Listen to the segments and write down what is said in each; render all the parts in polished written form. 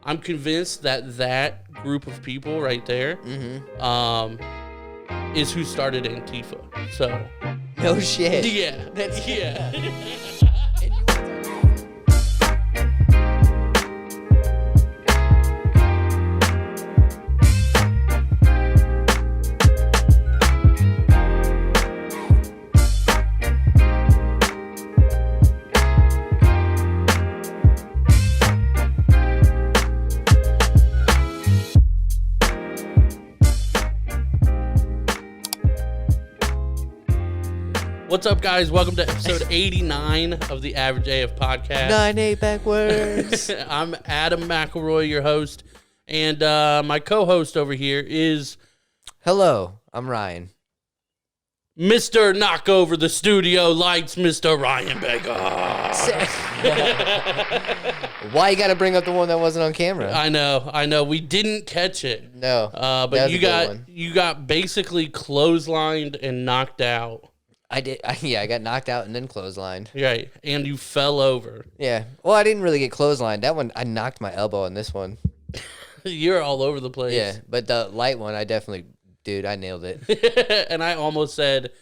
I'm convinced that group of people right there is who started Antifa. So no shit. Yeah. Yeah. What's up, guys? Welcome to episode 89 of the Average AF podcast. 9-8 backwards. I'm Adam McElroy, your host, and my co-host over here is... Hello, I'm Ryan. Mr. Knock Over the Studio Lights, Mr. Ryan Baker. Why you got to bring up the one that wasn't on camera? I know. We didn't catch it. No, but you got basically clotheslined and knocked out. I did. I got knocked out and then clotheslined. Right, and you fell over. Yeah. Well, I didn't really get clotheslined. That one, I knocked my elbow on this one. You're all over the place. Yeah, but the light one, I nailed it. And I almost said,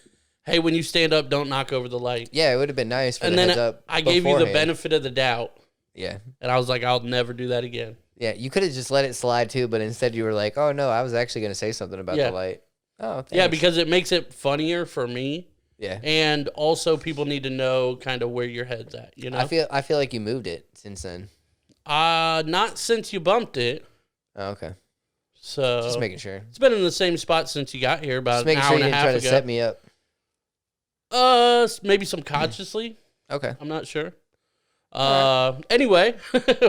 hey, when you stand up, don't knock over the light. Yeah, it would have been nice for and the then heads up I gave you the benefit of the doubt. Yeah. And I was like, I'll never do that again. Yeah, you could have just let it slide too, but instead you were like, oh, no, I was actually going to say something about the light. Oh, thanks. Yeah, because it makes it funnier for me. Yeah. And also people need to know kind of where your head's at, you know? I feel like you moved it since then. Not since you bumped it. Oh, okay. So just making sure. It's been in the same spot since you got here about an hour and a half ago. Just making sure you didn't try to set me up. Maybe subconsciously. Okay. I'm not sure. Right. Anyway,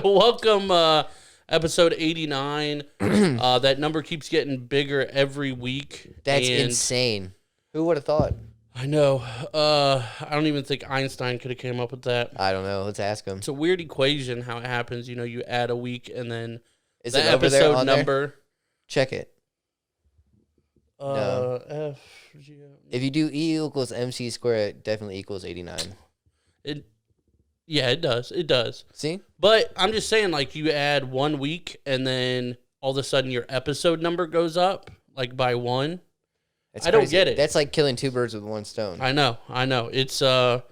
welcome episode 89. That number keeps getting bigger every week. That's insane. Who would have thought? I know. I don't even think Einstein could have came up with that. I don't know. Let's ask him. It's a weird equation how it happens. You know, you add a week and then is the it over episode there on number. There? Check it. No. If you do E equals MC squared, it definitely equals 89. Yeah, it does. It does. See? But I'm just saying, like, you add 1 week and then all of a sudden your episode number goes up, like, by one. I don't get it. That's like killing two birds with one stone. I know. It's a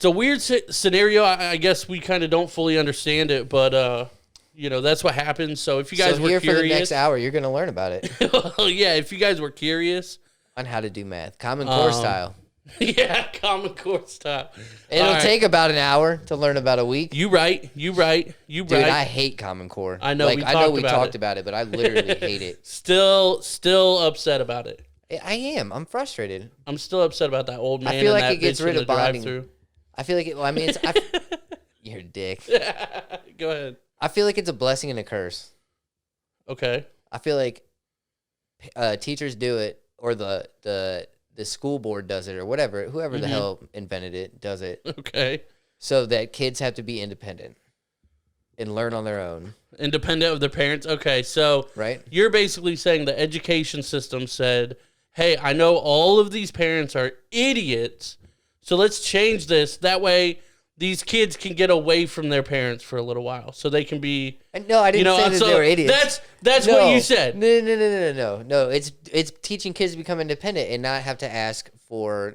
weird scenario. I guess we kind of don't fully understand it, but you know, that's what happens. So if you guys were curious, for the next hour, you're gonna learn about it. Well, yeah. If you guys were curious on how to do math, Common Core style. Yeah, Common Core style. It'll take about an hour to learn about a week. You right. Dude, I hate Common Core. I know. I know we talked about it, but I literally hate it. Still upset about it. I am. I'm frustrated. I'm still upset about that old man. I feel like and it gets rid of bonding. Drive-through. I feel like it. Well, I mean, you're a dick. Go ahead. I feel like it's a blessing and a curse. Okay. I feel like teachers do it, or the school board does it, or whatever. Whoever the hell invented it does it. Okay. So that kids have to be independent and learn on their own. Independent of their parents? Okay, so right? You're basically saying the education system said, hey, I know all of these parents are idiots, so let's change this. That way these kids can get away from their parents for a little while, so they can be... No, I didn't say that they were idiots. That's what you said. No. It's teaching kids to become independent and not have to ask for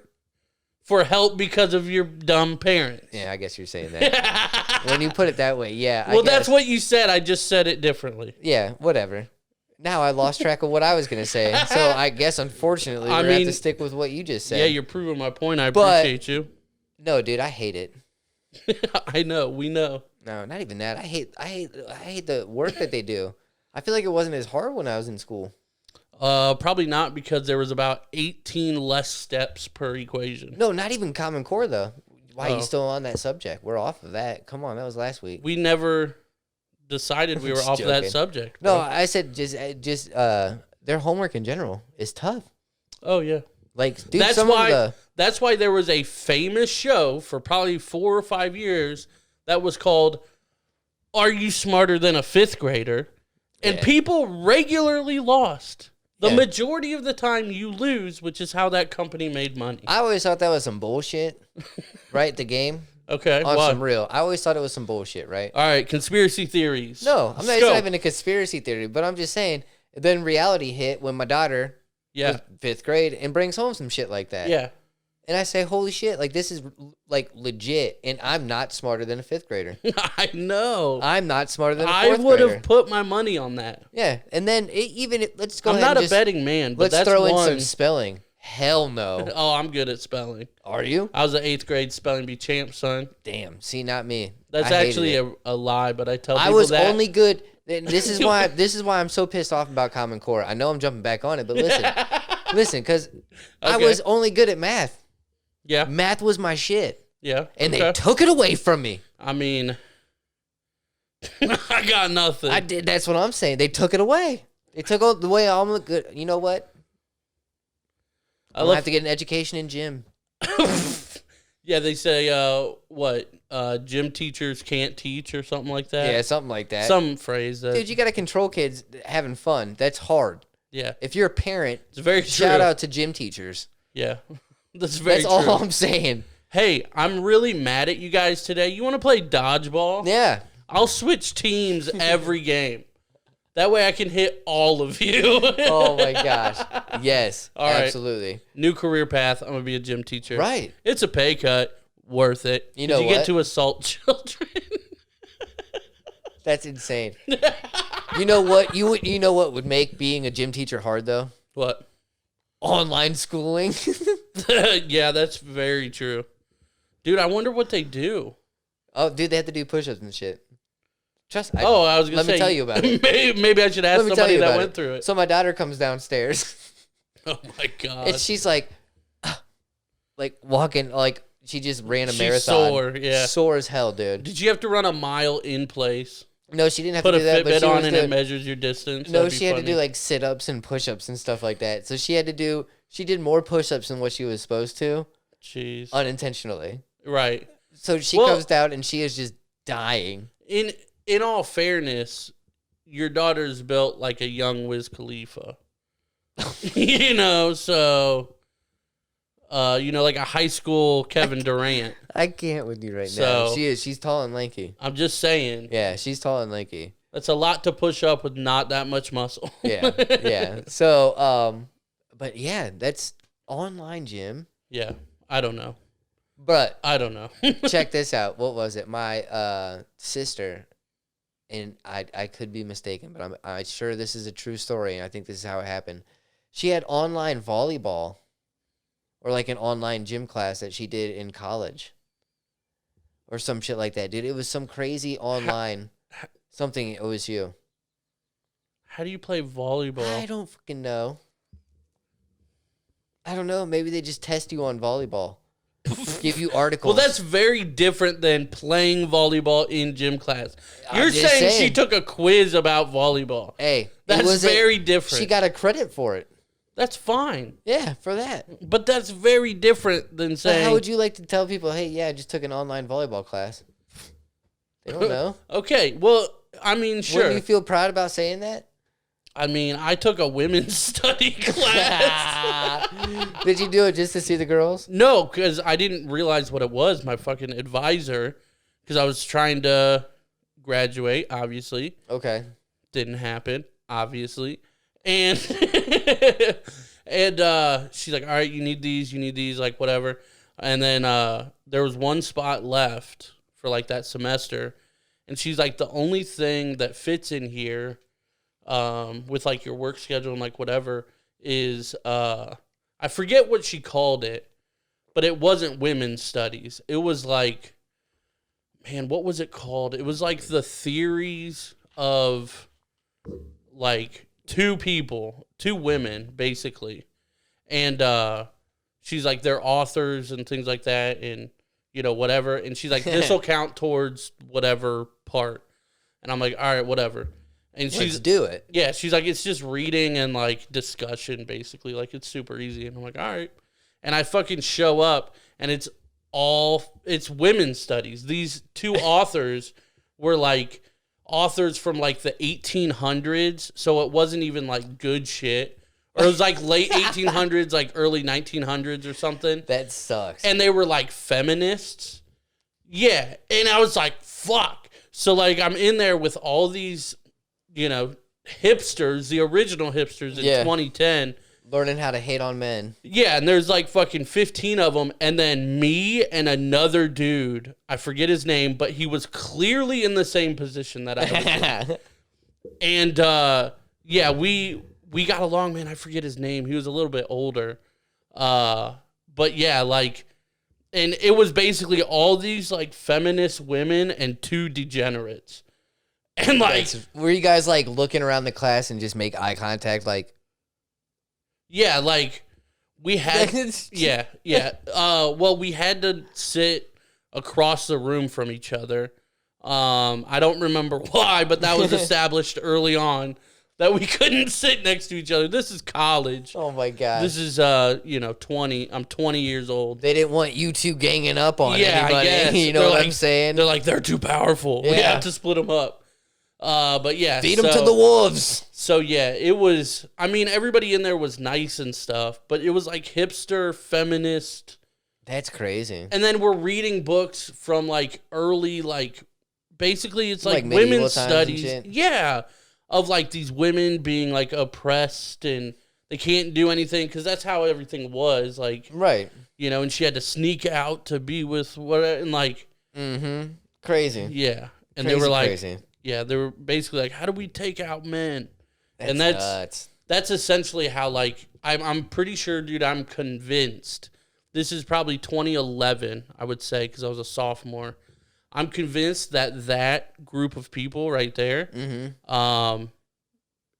help because of your dumb parents. Yeah, I guess you're saying that. When you put it that way, yeah. Well, that's what you said. I just said it differently. Yeah, whatever. Now I lost track of what I was going to say. So I guess, unfortunately, we're going to have to stick with what you just said. Yeah, you're proving my point. I appreciate you. No, dude, I hate it. I know. We know. No, not even that. I hate the work that they do. I feel like it wasn't as hard when I was in school. Probably not, because there was about 18 less steps per equation. No, not even Common Core, though. Why are you still on that subject? We're off of that. Come on, that was last week. We never decided we were off of that subject. Bro. No, I said just their homework in general is tough. Oh, yeah. Like, dude, that's why there was a famous show for probably 4 or 5 years that was called Are You Smarter Than a Fifth Grader? And people regularly lost. The majority of the time you lose, which is how that company made money. I always thought that was some bullshit, right? The game. Okay. On What? some real. I always thought it was some bullshit, right? All right. Conspiracy theories. No, I'm not, Let's it's go. not even a conspiracy theory, but I'm just saying. Then reality hit when my daughter Yeah. was 5th grade and brings home some shit like that. Yeah. And I say, holy shit, like this is like legit. And I'm not smarter than a 5th grader. I know. I'm not smarter than a 4th I would grader. have put my money on that. Yeah. And then let's go I'm ahead not and a just, betting man, but let's that's throw in one. some spelling. Hell no. Oh, I'm good at spelling. Are you? I was an 8th grade spelling bee champ, son. Damn. See, not me. That's I hated actually it. a lie, but I tell people I was that. only good. This is why I'm so pissed off about Common Core. I know I'm jumping back on it, but listen, because I Okay. was only good at math. Yeah. Math was my shit, Yeah. and okay. they took it away from me. I mean, I got nothing. I did. That's what I'm saying. They took it away. They took all the way all the good. You know what? I I'm gonna love have to get an education in gym. Yeah, they say gym teachers can't teach or something like that. Yeah, something like that. Some phrase that. Dude, you got to control kids having fun. That's hard. Yeah, If you're a parent, it's very true. shout out to gym teachers. Yeah, that's very That's true. all I'm saying. Hey, I'm really mad at you guys today. You want to play dodgeball? Yeah. I'll switch teams every game. That way I can hit all of you. Oh my gosh. Yes. All right. Absolutely. New career path. I'm gonna be a gym teacher. Right. It's a pay cut. Worth it. You know you get what? to assault children. That's insane. You know what? You know what would make being a gym teacher hard though? What? Online schooling. Yeah, that's very true. Dude, I wonder what they do. Oh, dude, they have to do push-ups and shit. Trust. I was gonna say. Let me tell you about it. Maybe I should ask Let me tell somebody you that about went it. through it. So my daughter comes downstairs, Oh my god. and she's like walking, like she just ran a She's marathon. sore, yeah. Sore as hell, dude. Did you have to run a mile in place? No, she didn't have Put to a do that. But Fitbit she on was and it doing, measures your distance. no, That'd be she had to funny. do like sit-ups and push-ups and stuff like that. So she had to do. She did more push-ups than what she was supposed to, Jeez. unintentionally. Right. So she Well- comes down and she is just dying. In all fairness, your daughter's built like a young Wiz Khalifa. You know, so like a high school Kevin Durant. I can't with you right So- now. She is. She's tall and lanky. I'm just saying. Yeah, she's tall and lanky. That's a lot to push up with not that much muscle. Yeah, yeah. So, but yeah, that's online gym. Yeah. I don't know. But I don't know. check this out. What was it? My sister, and I could be mistaken, but I'm sure this is a true story, and I think this is how it happened. She had online volleyball, or like an online gym class that she did in college, or some shit like that, dude. It was some crazy online something at OSU. How do you play volleyball? I don't fucking know. I don't know. Maybe they just test you on volleyball. Give you articles. Well, that's very different than playing volleyball in gym class. I'm You're just saying she saying. took a quiz about volleyball. Hey, That's very different. She got a credit for it. That's fine. Yeah, for that. But that's very different than So saying, how would you like to tell people, hey, yeah, I just took an online volleyball class? They don't know. okay, well, I mean, sure. Wouldn't you feel proud about saying that? I mean, I took a women's study class. Did you do it just to see the girls? No, because I didn't realize what it was. My fucking advisor, because I was trying to graduate, obviously. Okay. Didn't happen, obviously. And she's like, all right, you need these, like whatever. And then there was one spot left for like that semester. And she's like, the only thing that fits in here with like your work schedule and like whatever is, I forget what she called it, but it wasn't women's studies. It was like, man, what was it called? It was like the theories of like two women, basically. And she's like, they're authors and things like that, and you know, whatever. And she's like, this will count towards whatever part. And I'm like, all right, whatever. And Let's do it. yeah, she's like, it's just reading and like discussion, basically. Like, it's super easy. And I'm like, all right. And I fucking show up, and it's women's studies. These two authors were like authors from like the 1800s, so it wasn't even like good shit. Or it was like late 1800s, like early 1900s or something. That sucks. And they were like feminists. Yeah, and I was like, fuck. So, like, I'm in there with all these, hipsters, the original hipsters in 2010. Learning how to hate on men. Yeah, and there's like fucking 15 of them, and then me and another dude, I forget his name, but he was clearly in the same position that I was in. And, yeah, we got along, man. I forget his name. He was a little bit older. But, yeah, like... And it was basically all these, like, feminist women and 2 degenerates. And, like... Were you guys, like, looking around the class and just make eye contact, like... Yeah, like, we had... yeah. Well, we had to sit across the room from each other. I don't remember why, but that was established early on. That we couldn't sit next to each other. This is college. Oh, my God. This is, 20. I'm 20 years old. They didn't want you two ganging up on anybody. I guess. You know what I'm saying? They're like, they're too powerful. Yeah. We have to split them up. But, yeah. Feed them to the wolves. So, yeah, it was... I mean, everybody in there was nice and stuff, but it was, like, hipster, feminist. That's crazy. And then we're reading books from, like, early, like... Basically, it's, like women's studies. Yeah. Of, like, these women being, like, oppressed and they can't do anything because that's how everything was. Like, right. And she had to sneak out to be with whatever. And, like, crazy. Yeah. And crazy, they were like, crazy. Yeah, they were basically like, how do we take out men? That's and nuts. That's essentially how, like, I'm pretty sure, dude, I'm convinced. This is probably 2011, I would say, because I was a sophomore. I'm convinced that group of people right there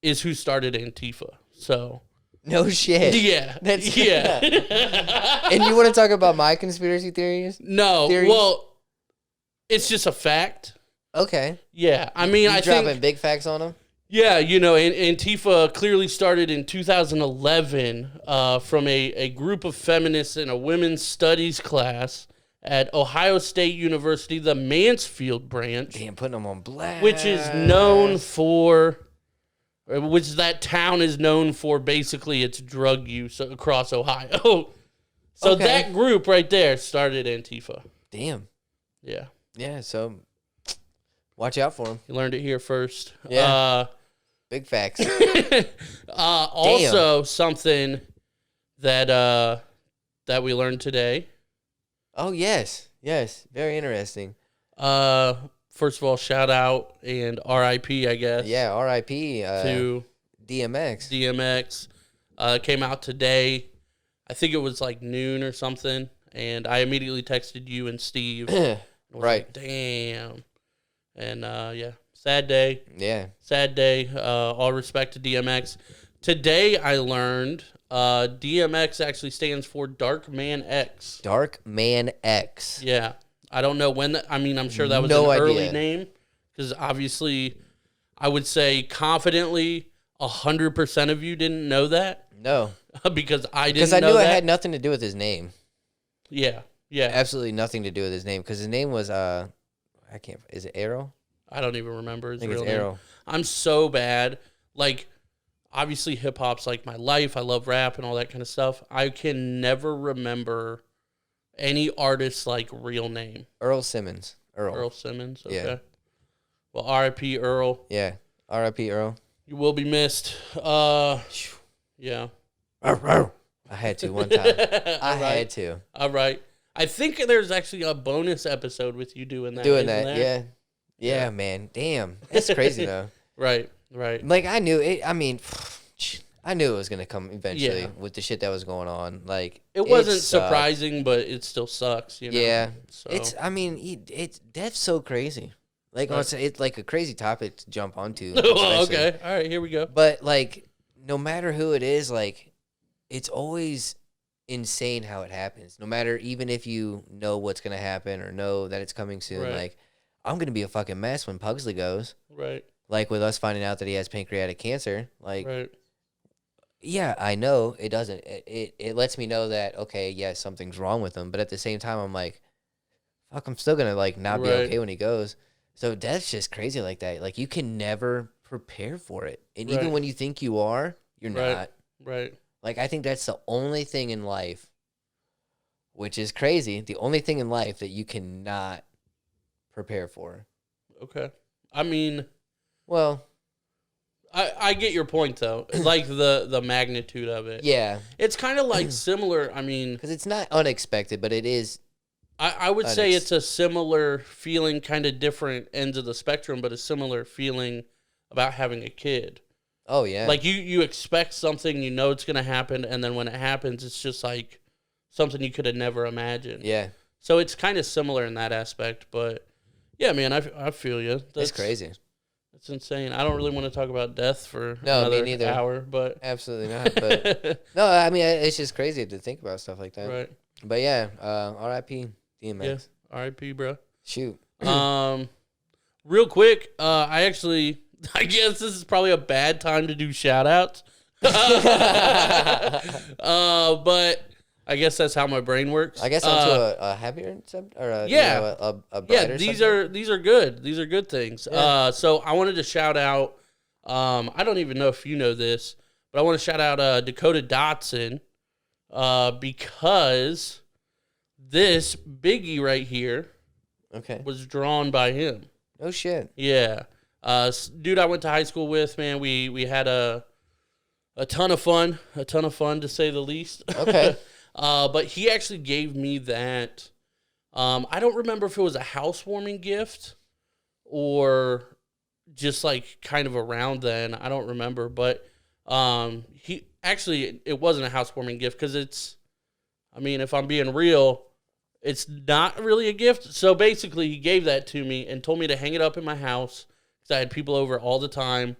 is who started Antifa. So no shit. Yeah. That's yeah. And you want to talk about my conspiracy theories? No. Well, it's just a fact. Okay. Yeah. I mean, I think dropping big facts on them? Yeah, Antifa clearly started in 2011 from a group of feminists in a women's studies class at Ohio State University, the Mansfield branch. Damn, putting them on blast. Which that town is known for basically its drug use across Ohio. So that group right there started Antifa. Damn. Yeah. Yeah, so watch out for them. You learned it here first. Yeah. Big facts. Also, something that we learned today. Oh, yes. Yes. Very interesting. First of all, shout out and R.I.P., I guess. Yeah, R.I.P. To DMX. DMX. Came out today. I think it was like noon or something. And I immediately texted you and Steve. Right. Like, damn. And, yeah. Sad day. Yeah. Sad day. All respect to DMX. Today I learned DMX actually stands for Dark Man X. Dark Man X. Yeah. I don't know when I'm sure that was No an idea. early name. Because obviously, I would say confidently 100% of you didn't know that. No. Because I didn't know that. Because I knew it had nothing to do with his name. Yeah. Yeah. Absolutely nothing to do with his name. Because his name was, is it Arrow? I don't even remember his I think real it's name. Arrow. I'm so bad. Like, obviously hip-hop's like my life. I love rap and all that kind of stuff. I can never remember any artist's, like, real name. Earl Simmons. Earl Simmons? Okay. Yeah. Well, R.I.P. Earl. Yeah. R.I.P. Earl. You will be missed. Yeah. I had to one time. I had to. All right. I think there's actually a bonus episode with you doing that. Doing that, yeah. Yeah, man. Damn. That's crazy, though. Right. Like, I knew it. I mean, I knew it was going to come eventually with the shit that was going on. Like, it wasn't surprising, but it still sucks, you know? Yeah. So. Death's so crazy. Like, it's like a crazy topic to jump onto. Okay. All right, here we go. But, like, no matter who it is, like, it's always insane how it happens. No matter, even if you know what's going to happen or know that it's coming soon, right. Like, I'm going to be a fucking mess when Pugsley goes. Right. Like, with us finding out that he has pancreatic cancer. Like, right. Yeah, I know it doesn't. It lets me know that, okay, yes, something's wrong with him. But at the same time, I'm like, fuck, I'm still going to, like, not be okay when he goes. So death's just crazy like that. Like, you can never prepare for it. And even when you think you are, you're not. Right. Like, I think that's the only thing in life, which is crazy, the only thing in life that you cannot prepare for. Okay. I mean, well, I get your point though. Like the magnitude of it. Yeah. It's kind of like similar. I mean, because it's not unexpected, but it is. I would say it's a similar feeling, kind of different ends of the spectrum, but a similar feeling about having a kid. Oh yeah. Like you expect something, you know it's gonna happen, and then when it happens, it's just like something you could have never imagined. Yeah. So it's kind of similar in that aspect, but yeah, man, I feel you. That's crazy. It's insane. I don't really want to talk about death for me another neither. hour, but Absolutely not. But no, I mean it's just crazy to think about stuff like that. Right. But yeah, R.I.P. DMX. Yeah, R.I.P. bro. Shoot. Real quick, I guess this is probably a bad time to do shout outs. But I guess that's how my brain works. I guess onto a happier subject or a brighter subject? These are good. These are good things. Yeah. So I wanted to shout out. I don't even know if you know this, but I want to shout out Dakota Dotson, because this Biggie right here, was drawn by him. Oh shit. Yeah. Dude I went to high school with, man, we had a ton of fun to say the least. Okay. But he actually gave me that. I don't remember if it was a housewarming gift or just like kind of around then. I don't remember, but it wasn't a housewarming gift because if I'm being real, it's not really a gift. So basically, he gave that to me and told me to hang it up in my house because I had people over all the time,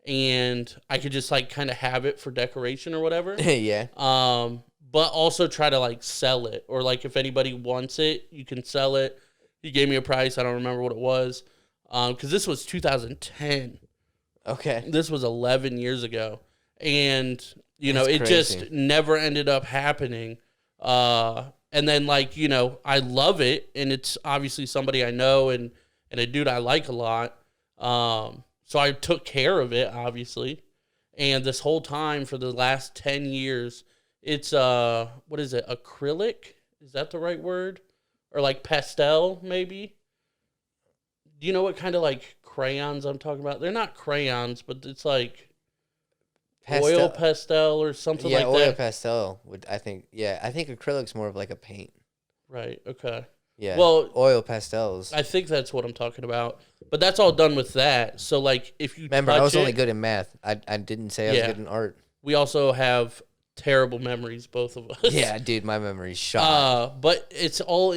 and I could just like kind of have it for decoration or whatever. Yeah. But also try to like sell it, or like if anybody wants it, you can sell it. He gave me a price. I don't remember what it was, because this was 2010. Okay. This was 11 years ago, and That's it crazy. just never ended up happening. And then I love it, and it's obviously somebody I know and a dude I like a lot. So I took care of it, obviously, and this whole time for the last 10 years. It's what is it? Acrylic? Is that the right word? Or like pastel, maybe? Do you know what kind of like crayons I'm talking about? They're not crayons, but it's like oil pastel or something like that. Yeah, oil pastel I think acrylic's more of like a paint. Right. Okay. Yeah. Well, oil pastels. I think that's what I'm talking about. But that's all done with that. So like if you remember, I was only good in math. I didn't say I was good in art. We also have terrible memories, both of us. Yeah, dude, my memory's shot. But it's all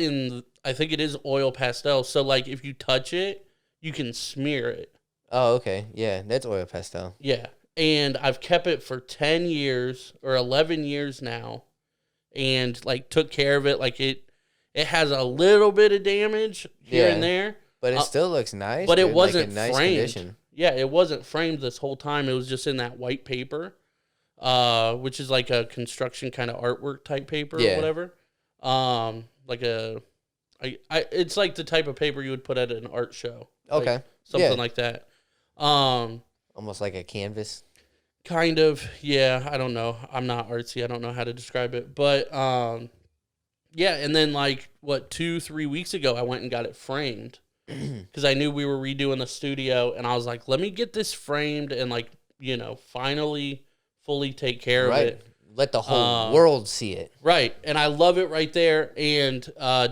I think it is oil pastel. So like if you touch it, you can smear it. Oh, okay. Yeah, that's oil pastel. Yeah. And I've kept it for 10 years or 11 years now, and like took care of it. Like it has a little bit of damage here and there. But it still looks nice. But dude. it wasn't like nice framed. Condition. Yeah, it wasn't framed this whole time. It was just in that white paper. Which is like a construction kind of artwork type paper or whatever. It's like the type of paper you would put at an art show. Okay. Like something like that. Almost like a canvas. Kind of, yeah. I don't know. I'm not artsy. I don't know how to describe it. But, yeah. And then 2-3 weeks ago, I went and got it framed because I knew we were redoing the studio, and I was like, let me get this framed and finally fully take care of it. Let the whole world see it. Right. And I love it right there. And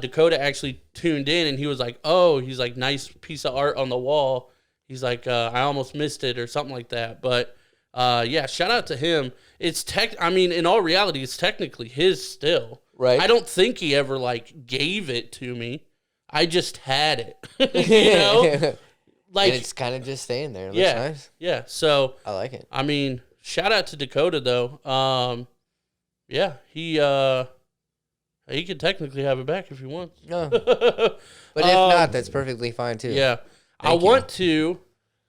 Dakota actually tuned in, and he was like, oh, he's like, nice piece of art on the wall. He's like, I almost missed it or something like that. But shout out to him. It's in all reality, it's technically his still. Right. I don't think he ever gave it to me. I just had it. And it's kind of just staying there. It looks nice. Yeah. So I like it. Shout out to Dakota though. He could technically have it back if he wants. No. But if not, that's perfectly fine too. Yeah.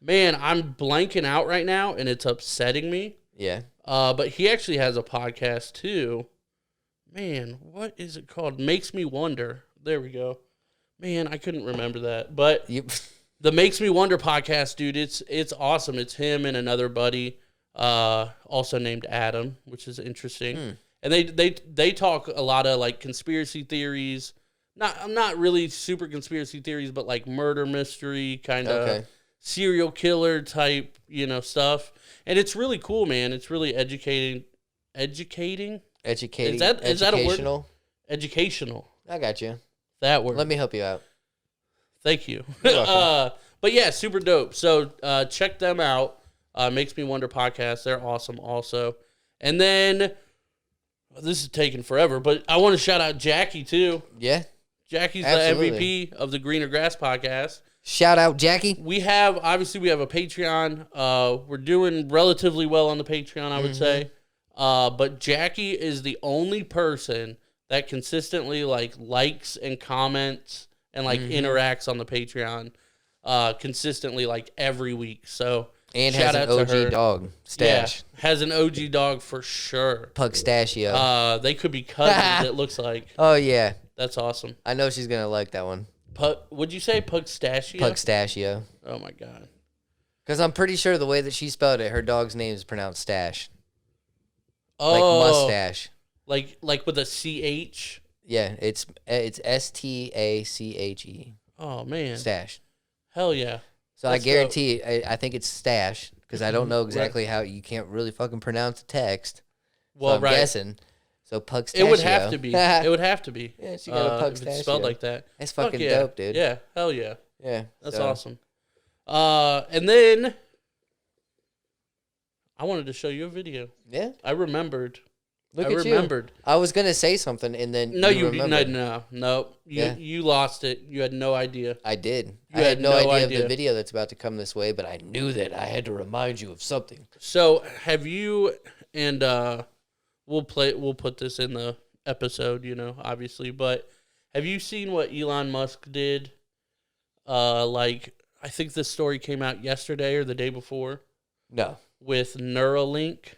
Man, I'm blanking out right now and it's upsetting me. Yeah. But he actually has a podcast too. Man, what is it called? Makes Me Wonder. There we go. Man, I couldn't remember that. But the Makes Me Wonder podcast, dude, it's awesome. It's him and another buddy, also named Adam, which is interesting. And they talk a lot of conspiracy theories, not really super conspiracy theories, but like murder mystery kind of Okay. serial killer type, stuff. And it's really cool, man. It's really educating. Educating. Is that a word? Educational. Educational. I got you. That word. Let me help you out. Thank you. You're welcome. But yeah, super dope. So check them out. Makes Me Wonder podcast. They're awesome also. And then this is taking forever, but I want to shout out Jackie too. Yeah. Jackie's Absolutely. the MVP of the Greener Grass podcast. Shout out, Jackie. We have a Patreon. We're doing relatively well on the Patreon, I would say. But Jackie is the only person that consistently likes and comments and interacts on the Patreon consistently every week. So And shout has an out to her. OG dog stash. Yeah, has an OG dog for sure. Pugstachio. They could be cousins. It looks like. Oh yeah, That's awesome. I know she's gonna like that one. Would you say Pugstachio? Pugstachio. Oh my god. Because I'm pretty sure the way that she spelled it, her dog's name is pronounced stash. Oh, Like mustache. Like with a CH. Yeah, it's STACHE. Oh man. Stash. Hell yeah. So That's I guarantee, I think it's stash because I don't know Right. exactly how you can't really fucking pronounce the text. Well, so I'm right. guessing. So Pugstachio. It would have to be. It would have to be. Yeah, she got a if it's spelled Pugstachio. like that. That's Fuck fucking yeah. dope, dude. Yeah. Hell yeah. Yeah. That's so- awesome. And then I wanted to show you a video. Yeah. I remembered. Look I at remembered. you. I was gonna say something and then No, you remembered. no. You lost it. You had no idea. I did. You I had had no no idea of idea. the video that's about to come this way, but I knew that I had to remind you of something. So have you and we'll put this in the episode, obviously, but have you seen what Elon Musk did? I think this story came out yesterday or the day before No. with Neuralink.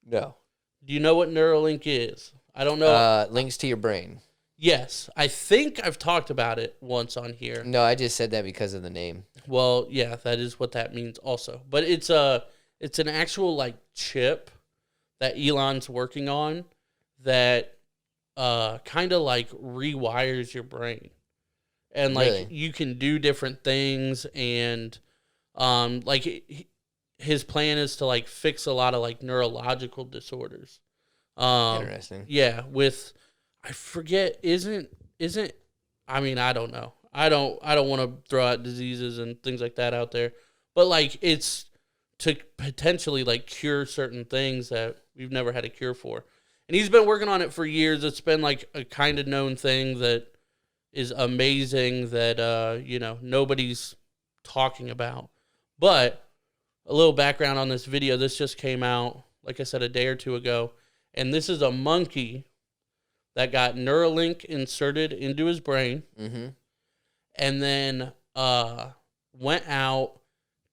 No. Do you know what Neuralink is? I don't know. Links to your brain. Yes, I think I've talked about it once on here. No, I just said that because of the name. Well, yeah, that is what that means also. But it's an actual chip that Elon's working on that kind of rewires your brain. And Really? you can do different things and his plan is to fix a lot of neurological disorders. Interesting. Yeah, I forget isn't I mean, I don't know. I don't want to throw out diseases and things like that out there. But it's to potentially cure certain things that we've never had a cure for. And he's been working on it for years. It's been a kind of known thing that is amazing that nobody's talking about. But a little background on this video. This just came out, like I said, a day or two ago. And this is a monkey that got Neuralink inserted into his brain. Mm-hmm. And then went out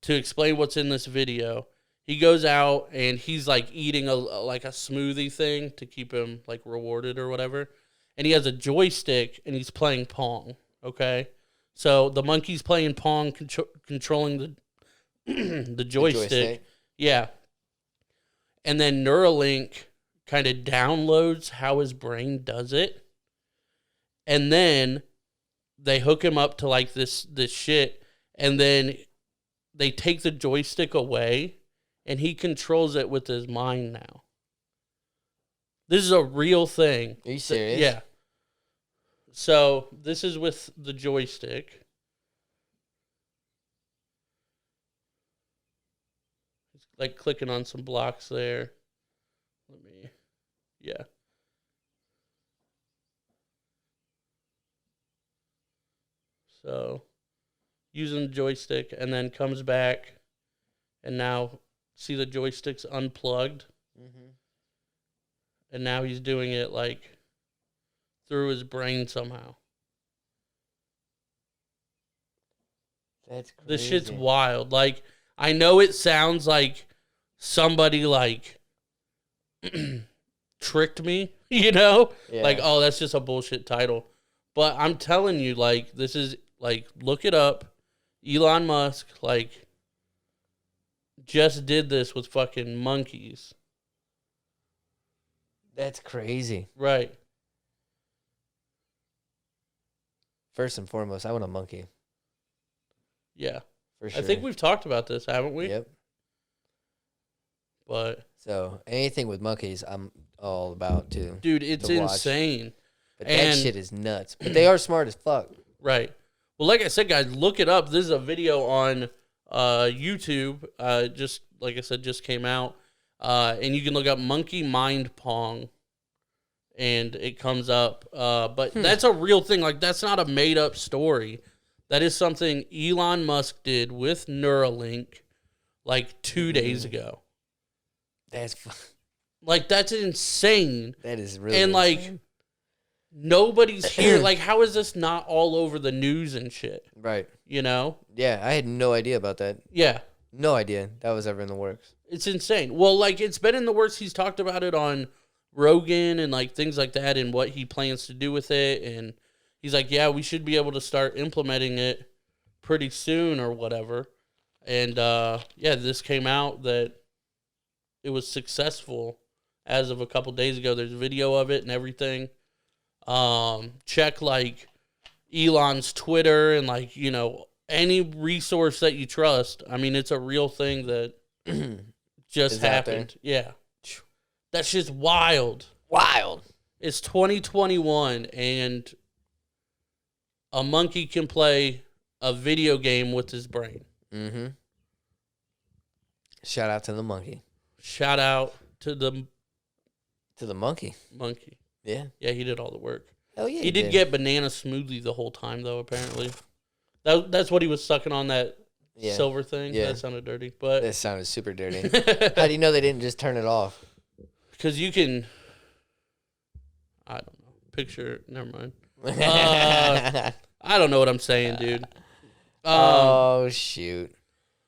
to explain what's in this video. He goes out and he's eating a smoothie thing to keep him rewarded or whatever. And he has a joystick and he's playing Pong. Okay, so the monkey's playing Pong, controlling the the joystick. Yeah, and then Neuralink kind of downloads how his brain does it, and then they hook him up to this shit, and then they take the joystick away, and he controls it with his mind now. This is a real thing. Are you serious? Yeah. So this is with the joystick. It's clicking on some blocks there. Yeah. So using the joystick and then comes back and now see the joystick's unplugged. Mm-hmm. And now he's doing it through his brain somehow. That's crazy. This shit's wild. I know it sounds like somebody tricked me, Yeah. oh, that's just a bullshit title. But I'm telling you, this is look it up. Elon Musk just did this with fucking monkeys. That's crazy. Right. First and foremost, I want a monkey. Yeah. For sure. I think we've talked about this, haven't we? Yep. But so anything with monkeys, I'm all about too. Dude, it's insane. But that shit is nuts. But they are smart as fuck. Right. Well, like I said, guys, look it up. This is a video on YouTube. Just like I said, just came out. And you can look up monkey mind pong. And it comes up. But that's a real thing. Like, that's not a made-up story. That is something Elon Musk did with Neuralink like 2 days ago. That's like, that's insane. That is really and insane. Like, nobody's here. Like, how is this not all over the news and shit? Right. You know? Yeah, I had no idea about that. Yeah. No idea that was ever in the works. It's insane. Well, like, it's been in the works. He's talked about it on Rogan and, like, things like that and what he plans to do with it. And he's like, yeah, we should be able to start implementing it pretty soon or whatever. And, yeah, this came out that it was successful as of a couple days ago. There's video of it and everything. Check, like, Elon's Twitter and, like, you know, any resource that you trust. I mean, it's a real thing that just happened. Yeah. That's just wild. Wild. It's 2021, and a monkey can play a video game with his brain. Mm-hmm. Shout out to the monkey. Shout out to the monkey. Monkey. Yeah. Yeah, he did all the work. Hell yeah. He did get banana smoothie the whole time, though, apparently. That's what he was sucking on, that silver thing. Yeah. That sounded dirty. But that sounded super dirty. How do you know they didn't just turn it off? Because you can, I don't know, picture, never mind. I don't know what I'm saying, dude. Oh, shoot.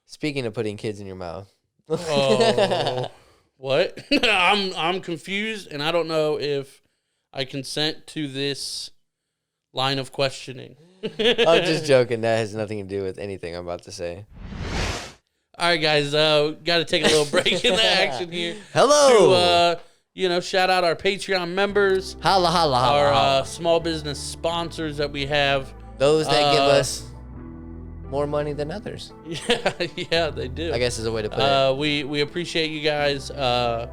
Speaking of putting kids in your mouth. What? I'm confused, and I don't know if I consent to this line of questioning. I'm just joking. That has nothing to do with anything I'm about to say. All right, guys. Got to take a little break in the action here. Hello. To, shout out our Patreon members. Holla, holla, holla. Our small business sponsors that we have. Those that give us more money than others. Yeah, they do. I guess is a way to put it. We appreciate you guys. I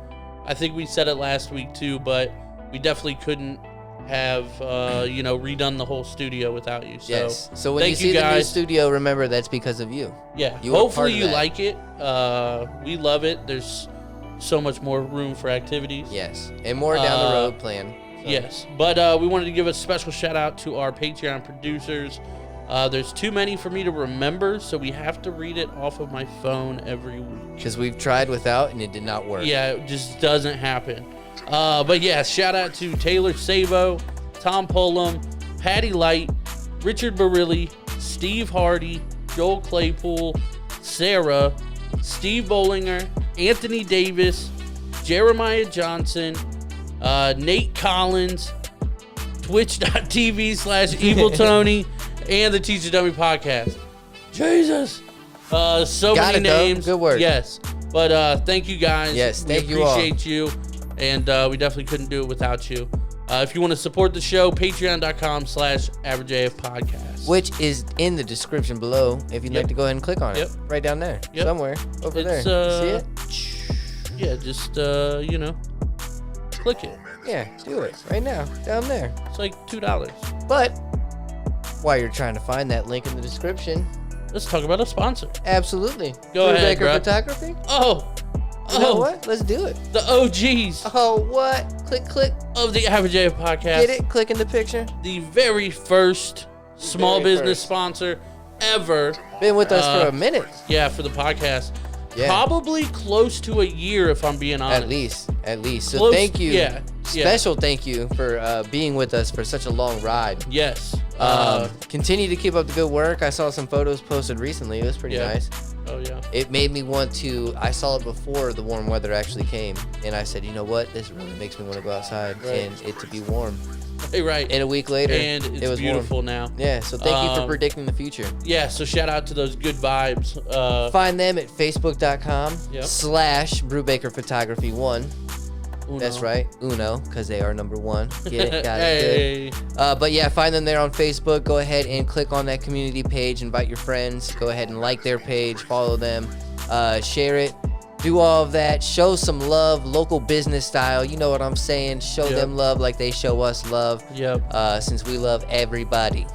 think we said it last week too, but we definitely couldn't have redone the whole studio without you. So yes. So when you see the new studio, remember that's because of you. Yeah. Hopefully you like it. We love it. There's so much more room for activities. Yes. And more down the road plan. So. Yes. But we wanted to give a special shout out to our Patreon producers. There's too many for me to remember, so we have to read it off of my phone every week. Because we've tried without, and it did not work. Yeah, it just doesn't happen. But yeah, shout out to Taylor Sabo, Tom Pullem, Patty Lite, Richard Barili, Steve Hardy, Joel Claypool, Sarah, Steve Bollinger, Anthony Davis, Jeremiah Johnson, Nate Collins, Twitch.tv/Evil Tony, and the Teacher Dummy Podcast. Jesus. So Got many it, names. Though. Good work. Yes. But thank you guys. Yes, thank you all. We appreciate you. And we definitely couldn't do it without you. If you want to support the show, patreon.com/AverageAF Podcast. Which is in the description below if you'd like to go ahead and click on it. Right down there. Somewhere. Over there. See it? Yeah, just, click it. Yeah, do it. Right now. Down there. It's like $2. But while you're trying to find that link in the description, let's talk about a sponsor. Absolutely. Go ahead, bro. Photography? You know what? Let's do it. The OGs. Oh, what? Click. Of the Average AF Podcast. Get it? Click in the picture. The very first small business sponsor ever. Been with us for a minute. Yeah, for the podcast. Yeah. Probably close to a year, if I'm being honest. At least. So thank you. Yeah. Special thank you for being with us for such a long ride. Yes. Continue to keep up the good work. I saw some photos posted recently. It was pretty nice. Oh, yeah. It made me want to, I saw it before the warm weather actually came. And I said, you know what? This really makes me want to go outside and it to be warm. Hey, right. And a week later, and it was beautiful warm. now. Yeah, so thank you for predicting the future. Yeah, so shout out to those good vibes. Find them at facebook.com/BrewBakerPhotography1. Uno. That's right, Uno, because they are number one. Get it? Got it. Hey. Good. But yeah, find them there on Facebook. Go ahead and click on that community page. Invite your friends. Go ahead and like their page. Follow them. Share it. Do all of that. Show some love, local business style. You know what I'm saying? Show them love like they show us love. Yep. Since we love everybody.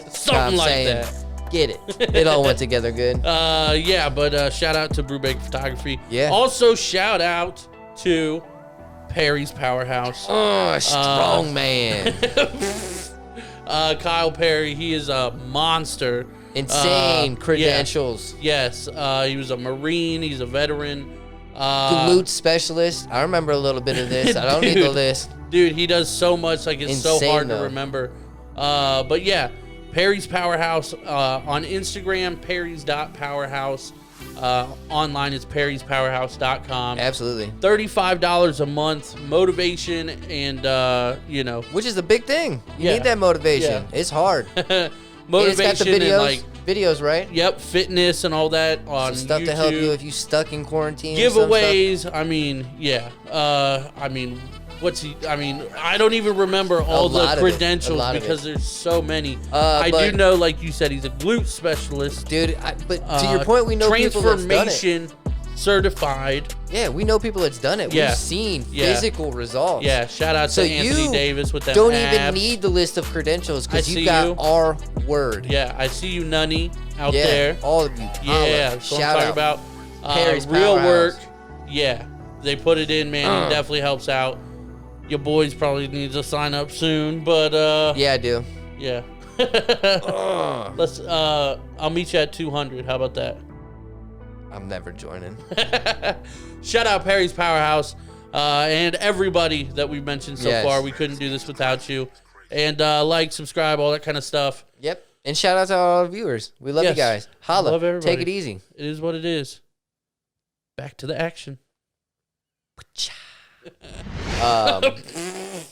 Something like that. Get it. It all went together good. Yeah, but shout out to Brubaker Photography. Yeah. Also, shout out to Perry's Powerhouse. Oh, strong man. Kyle Perry, he is a monster. Insane credentials. Yes. He was a Marine. He's a veteran. Glute specialist. I remember a little bit of this. I don't need the list. Dude, he does so much. Like, it's Insane, so hard though. to remember. But yeah, Perry's Powerhouse on Instagram, Perry's.powerhouse. Online is perryspowerhouse.com. Absolutely. $35 a month, motivation, and you know, Which is a big thing. You Yeah. need that motivation. Yeah. It's hard. motivation It's got the videos, and like videos, right? yep, fitness and all that on Some stuff YouTube. to help you if you stuck in quarantine. or some stuff. Giveaways. I mean, yeah. I mean, what's he? I mean, I don't even remember all the lot of it. A credentials lot of because there's so many. But- I do know, like you said, he's a glute specialist. Dude, but to your point, we know people that's done it. Transformation certified. Yeah, we know people that's done it. Yeah. We've seen Yeah. physical results. Yeah, shout out So to Anthony you Davis with that. Don't even need the list of credentials I because see you got you. our word. Yeah, I see you, Nunny, out Yeah, there. all of you. Holla. Yeah, that's what I'm Shout talking out. about. Perry's Real Powerhouse. work. Yeah, they put it in, man. It definitely helps out. Your boys probably need to sign up soon, but Yeah, I do. yeah. Let's. I'll meet you at 200. How about that? I'm never joining. Shout out Perry's Powerhouse and everybody that we've mentioned so Yes. far. We couldn't do this without you. And like, subscribe, all that kind of stuff. Yep. And shout out to all our viewers. We love Yes. you guys. Holla. Love everybody. Take it easy. It is what it is. Back to the action.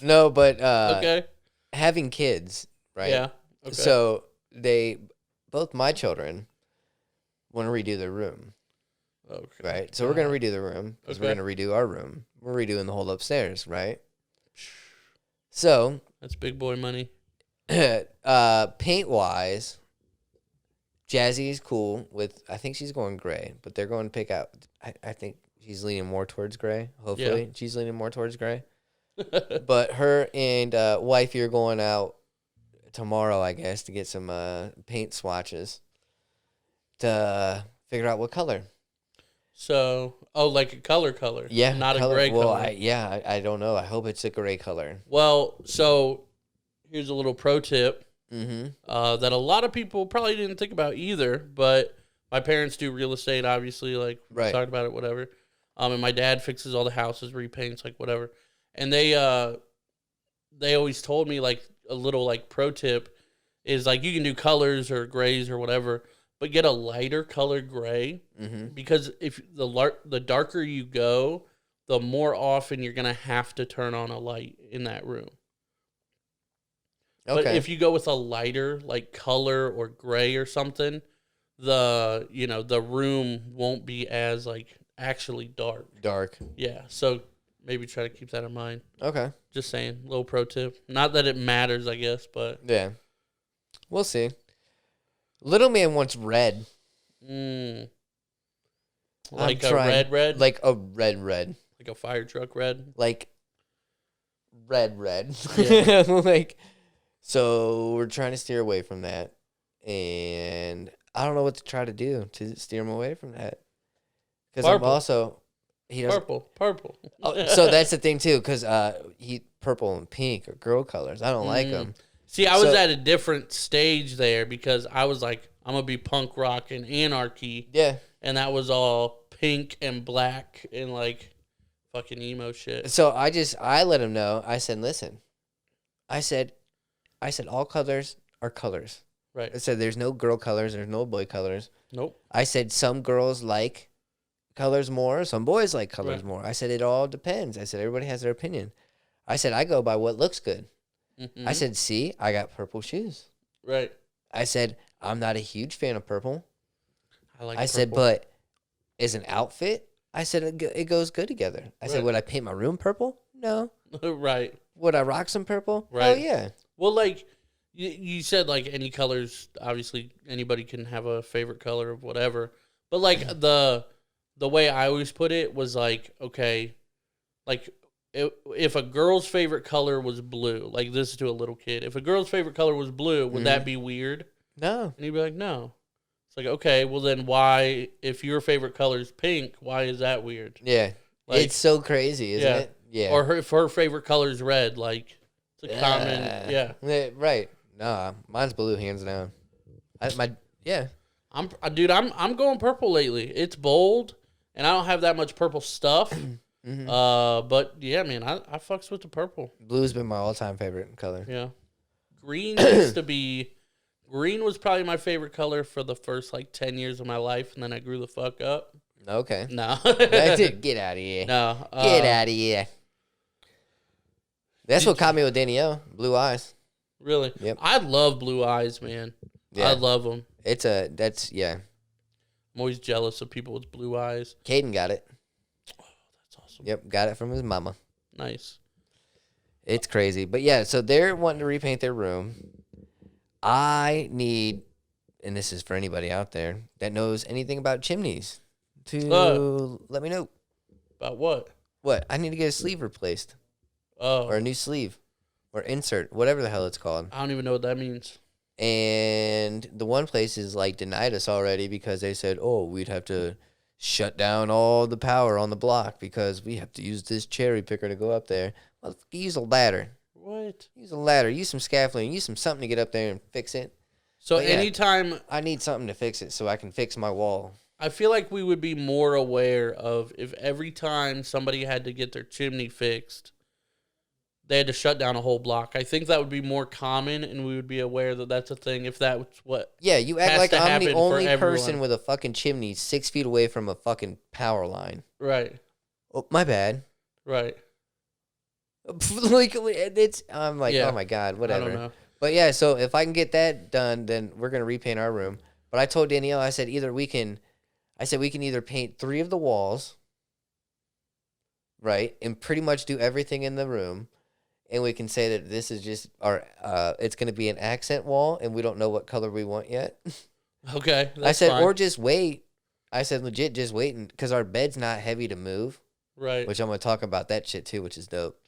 No, but Okay. having kids, right? Yeah. Okay. So both my children want to redo their room, Okay. right? So we're gonna redo the room because we're Okay. gonna redo our room. We're redoing the whole upstairs, right? So, That's big boy money. paint wise, Jazzy's cool with. I think she's going gray, but they're going to pick out. I think she's leaning more towards gray. Hopefully, she's leaning more towards gray. But her and wifey are going out tomorrow, I guess, to get some paint swatches to figure out what color. So, like a color. Yeah, Not color. a gray well, color. I don't know. I hope it's a gray color. Well, so here's a little pro tip Mm-hmm. that a lot of people probably didn't think about either, but my parents do real estate, obviously, like we Right. talked about it, whatever. And my dad fixes all the houses, repaints, like whatever. And they always told me like a little like pro tip is like you can do colors or grays or whatever, but get a lighter color gray Mm-hmm. because if the darker you go, the more often you're gonna have to turn on a light in that room. Okay. But if you go with a lighter like color or gray or something, the room won't be as like actually dark. Dark. Yeah. So maybe try to keep that in mind. Okay. Just saying, little pro tip. Not that it matters, I guess, but Yeah. We'll see. Little man wants red. like I'm a trying- red, Like a red. like a fire truck red. Like red. Yeah. Like, so we're trying to steer away from that. And I don't know what to try to do to steer him away from that. Because I'm Purple. also... He doesn't, Purple. so that's the thing too, because purple and pink are girl colors. I don't like them. See, I was So- at a different stage there because I was like, I'm gonna be punk rock and anarchy, Yeah. and that was all pink and black and like fucking emo shit. So I let him know. I said, listen. I said, all colors are colors. Right. I said, there's no girl colors. There's no boy colors. Nope. I said, some girls like colors more. Some boys like colors Right. more. I said, it all depends. I said, everybody has their opinion. I said, I go by what looks good. Mhm. I said, see, I got purple shoes. Right. I said, I'm not a huge fan of purple. I like. I said, purple. but as an outfit, I said, it goes good together. I said, would I paint my room purple? No. Right. Would I rock some purple? Right. Hell yeah. Well, like, you said, like, any colors, obviously, anybody can have a favorite color of whatever. But, like, the way I always put it was, like, okay, like, if a girl's favorite color was blue, like, this is to a little kid, if a girl's favorite color was blue, would that be weird? No. And he'd be like, no. It's like, okay, well, then why, if your favorite color is pink, why is that weird? Yeah. Like, it's so crazy, isn't it? Yeah. Or if her favorite color is red, like, it's a common, Right. Nah, mine's blue, hands down. I'm going purple lately. It's bold, and I don't have that much purple stuff. But yeah, man, I fucks with the purple. Blue's been my all-time favorite color. Yeah. Green used to be... Green was probably my favorite color for the first, like, 10 years of my life, and then I grew the fuck up. Okay. No. Get out of here. No. Get out of here. That's what caught me with Danielle. Blue eyes. Really? Yep. I love blue eyes, man. Yeah. I love them. I'm always jealous of people with blue eyes. Caden got it. Oh, that's awesome. Yep, got it from his mama. Nice. It's crazy. But yeah, so they're wanting to repaint their room. I need, and this is for anybody out there that knows anything about chimneys, to let me know. About what? What? I need to get a sleeve replaced. Oh. Or a new sleeve. Or insert. Whatever the hell it's called. I don't even know what that means. And the one place is like denied us already because they said, oh, we'd have to shut down all the power on the block because we have to use this cherry picker to go up there. Well, use a ladder. What? Use a ladder. Use some scaffolding. Use something to get up there and fix it. So anytime... I need something to fix it so I can fix my wall. I feel like we would be more aware of if every time somebody had to get their chimney fixed, they had to shut down a whole block. I think that would be more common, and we would be aware that that's a thing if that's what... Yeah, you act like I'm the only person with a fucking chimney 6 feet away from a fucking power line. Right. Oh, my bad. Right. I'm like, oh my God, whatever. I don't know. But yeah, so if I can get that done, then we're going to repaint our room. But I told Danielle, I said we can either paint 3 of the walls, right, and pretty much do everything in the room, and we can say that this is just it's going to be an accent wall, and we don't know what color we want yet. Okay, I said, fine. Or just wait. I said, legit, just waiting, because our bed's not heavy to move. Right. Which I'm going to talk about that shit too, which is dope.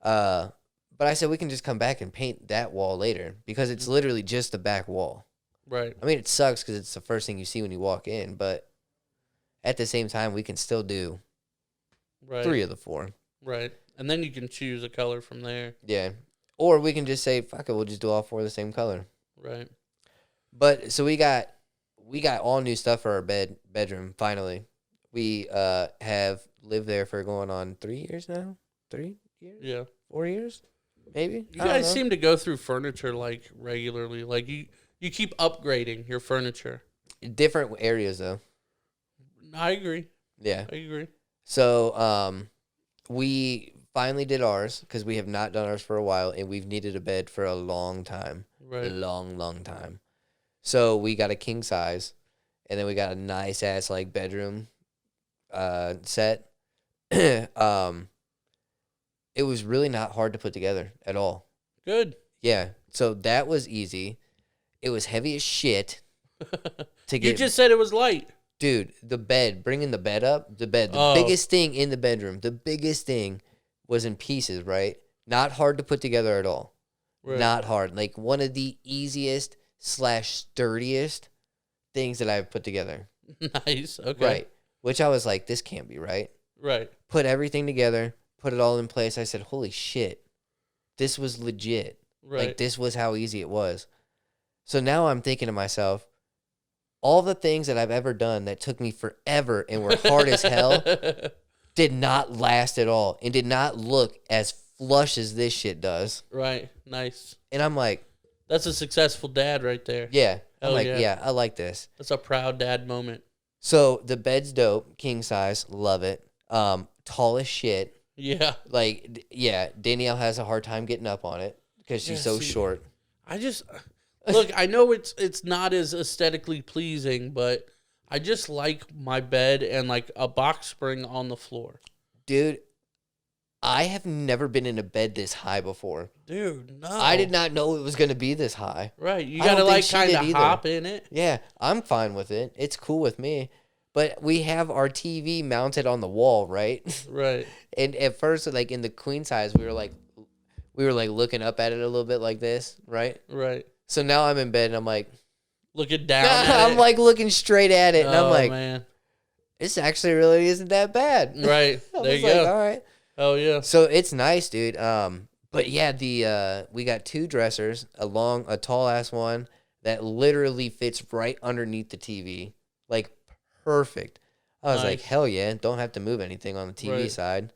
But I said we can just come back and paint that wall later because it's literally just the back wall. Right. I mean, it sucks because it's the first thing you see when you walk in, but at the same time, we can still do 3 of the 4. Right. And then you can choose a color from there. Yeah. Or we can just say, fuck it, we'll just do all 4 the same color. Right. But so we got all new stuff for our bedroom, finally. We have lived there for going on 3 years now? 3 years? Yeah. 4 years? Maybe? You guys seem to go through furniture, like, regularly. Like, you keep upgrading your furniture. Different areas, though. I agree. Yeah. I agree. So, we finally did ours, because we have not done ours for a while, and we've needed a bed for a long time. Right. A long, long time. So, we got a king size, and then we got a nice-ass, like, bedroom set. It was really not hard to put together at all. Good. Yeah. So that was easy. It was heavy as shit to get. You just said it was light. Dude, the bed, bringing the bed up, the biggest thing in the bedroom, the biggest thing was in pieces, right? Not hard to put together at all. Right. Not hard. Like one of the easiest / sturdiest things that I've put together. Nice. Okay. Right. Which I was like, this can't be right. Right. Put everything together. Put it all in place. I said, holy shit, this was legit. Right. Like, this was how easy it was. So now I'm thinking to myself, all the things that I've ever done that took me forever and were hard as hell did not last at all and did not look as flush as this shit does. Right. Nice. And I'm like... That's a successful dad right there. Yeah. I'm like, yeah, I like this. That's a proud dad moment. So the bed's dope. King size. Love it. Tall as shit. Yeah. Like, yeah, Danielle has a hard time getting up on it because she's so short. I just, look, I know it's not as aesthetically pleasing, but I just like my bed and like a box spring on the floor. Dude, I have never been in a bed this high before. Dude, no. I did not know it was going to be this high. Right. You got to like kind of hop in it. Yeah, I'm fine with it. It's cool with me. But we have our TV mounted on the wall, right? Right. And at first, like in the queen size, we were like looking up at it a little bit like this, right? Right. So now I'm in bed and I'm like looking down at I'm it. like looking straight at it, and I'm like, man, this actually really isn't that bad. Right. There you go. All right. Oh yeah. So it's nice, dude. But yeah, we got 2 dressers, a tall ass one that literally fits right underneath the TV, like perfect. I was like, hell yeah, don't have to move anything on the TV side.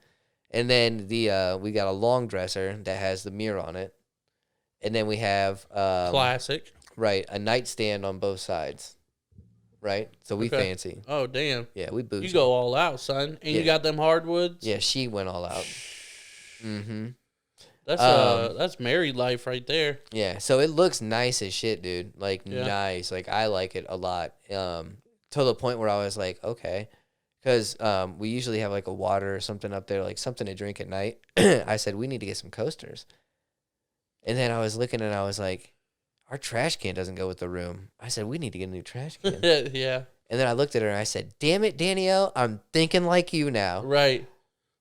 And then we got a long dresser that has the mirror on it, and then we have classic, right, a nightstand on both sides, right. So we fancy. Oh damn. Yeah, we bougie. You go all out, son, and you got them hardwoods. Yeah, she went all out. Mm-hmm. That's married life right there. Yeah, so it looks nice as shit, dude. Like nice. Like I like it a lot. To the point where I was like, okay, because we usually have like a water or something up there, like something to drink at night. I said we need to get some coasters. And then I was looking and I was like, our trash can doesn't go with the room. I said we need to get a new trash can. Yeah. And then I looked at her and I said, damn it, Danielle, I'm thinking like you now. Right.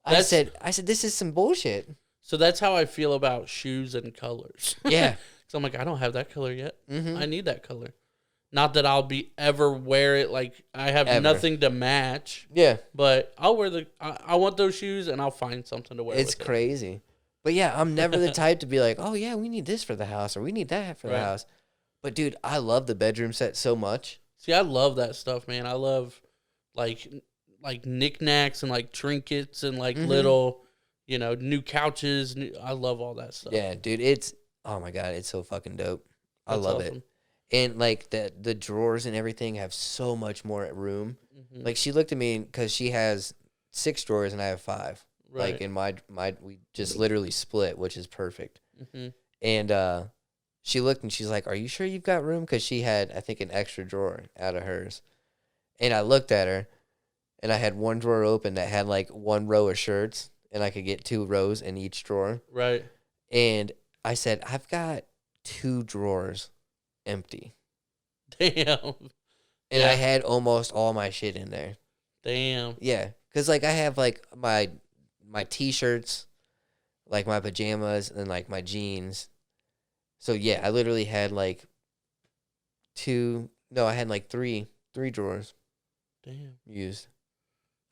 I said this is some bullshit. So that's how I feel about shoes and colors. Yeah. So I'm like, I don't have that color yet. Mm-hmm. I need that color. Not that I'll be ever wear it. Like I have nothing to match. Yeah. But I'll wear I want those shoes and I'll find something to wear. It's crazy. But yeah, I'm never the type to be like, oh yeah, we need this for the house or we need that for the house. But dude, I love the bedroom set so much. See, I love that stuff, man. I love like knickknacks and like trinkets and like little, new couches. I love all that stuff. Yeah, dude, oh my God, it's so fucking dope. I love it. And like the drawers and everything have so much more room. Mm-hmm. Like she looked at me because she has 6 drawers and I have 5. Right. Like in my we just literally split, which is perfect. Mm-hmm. And she looked and she's like, "Are you sure you've got room?" Because she had, I think, an extra drawer out of hers. And I looked at her, and I had one drawer open that had like 1 row of shirts, and I could get 2 rows in each drawer. Right. And I said, "I've got 2 drawers empty." Damn. And I had almost all my shit in there. Damn. Yeah, because like I have like my T-shirts, like my pajamas, and like my jeans. So yeah, I literally had like 3 drawers. Damn. Used.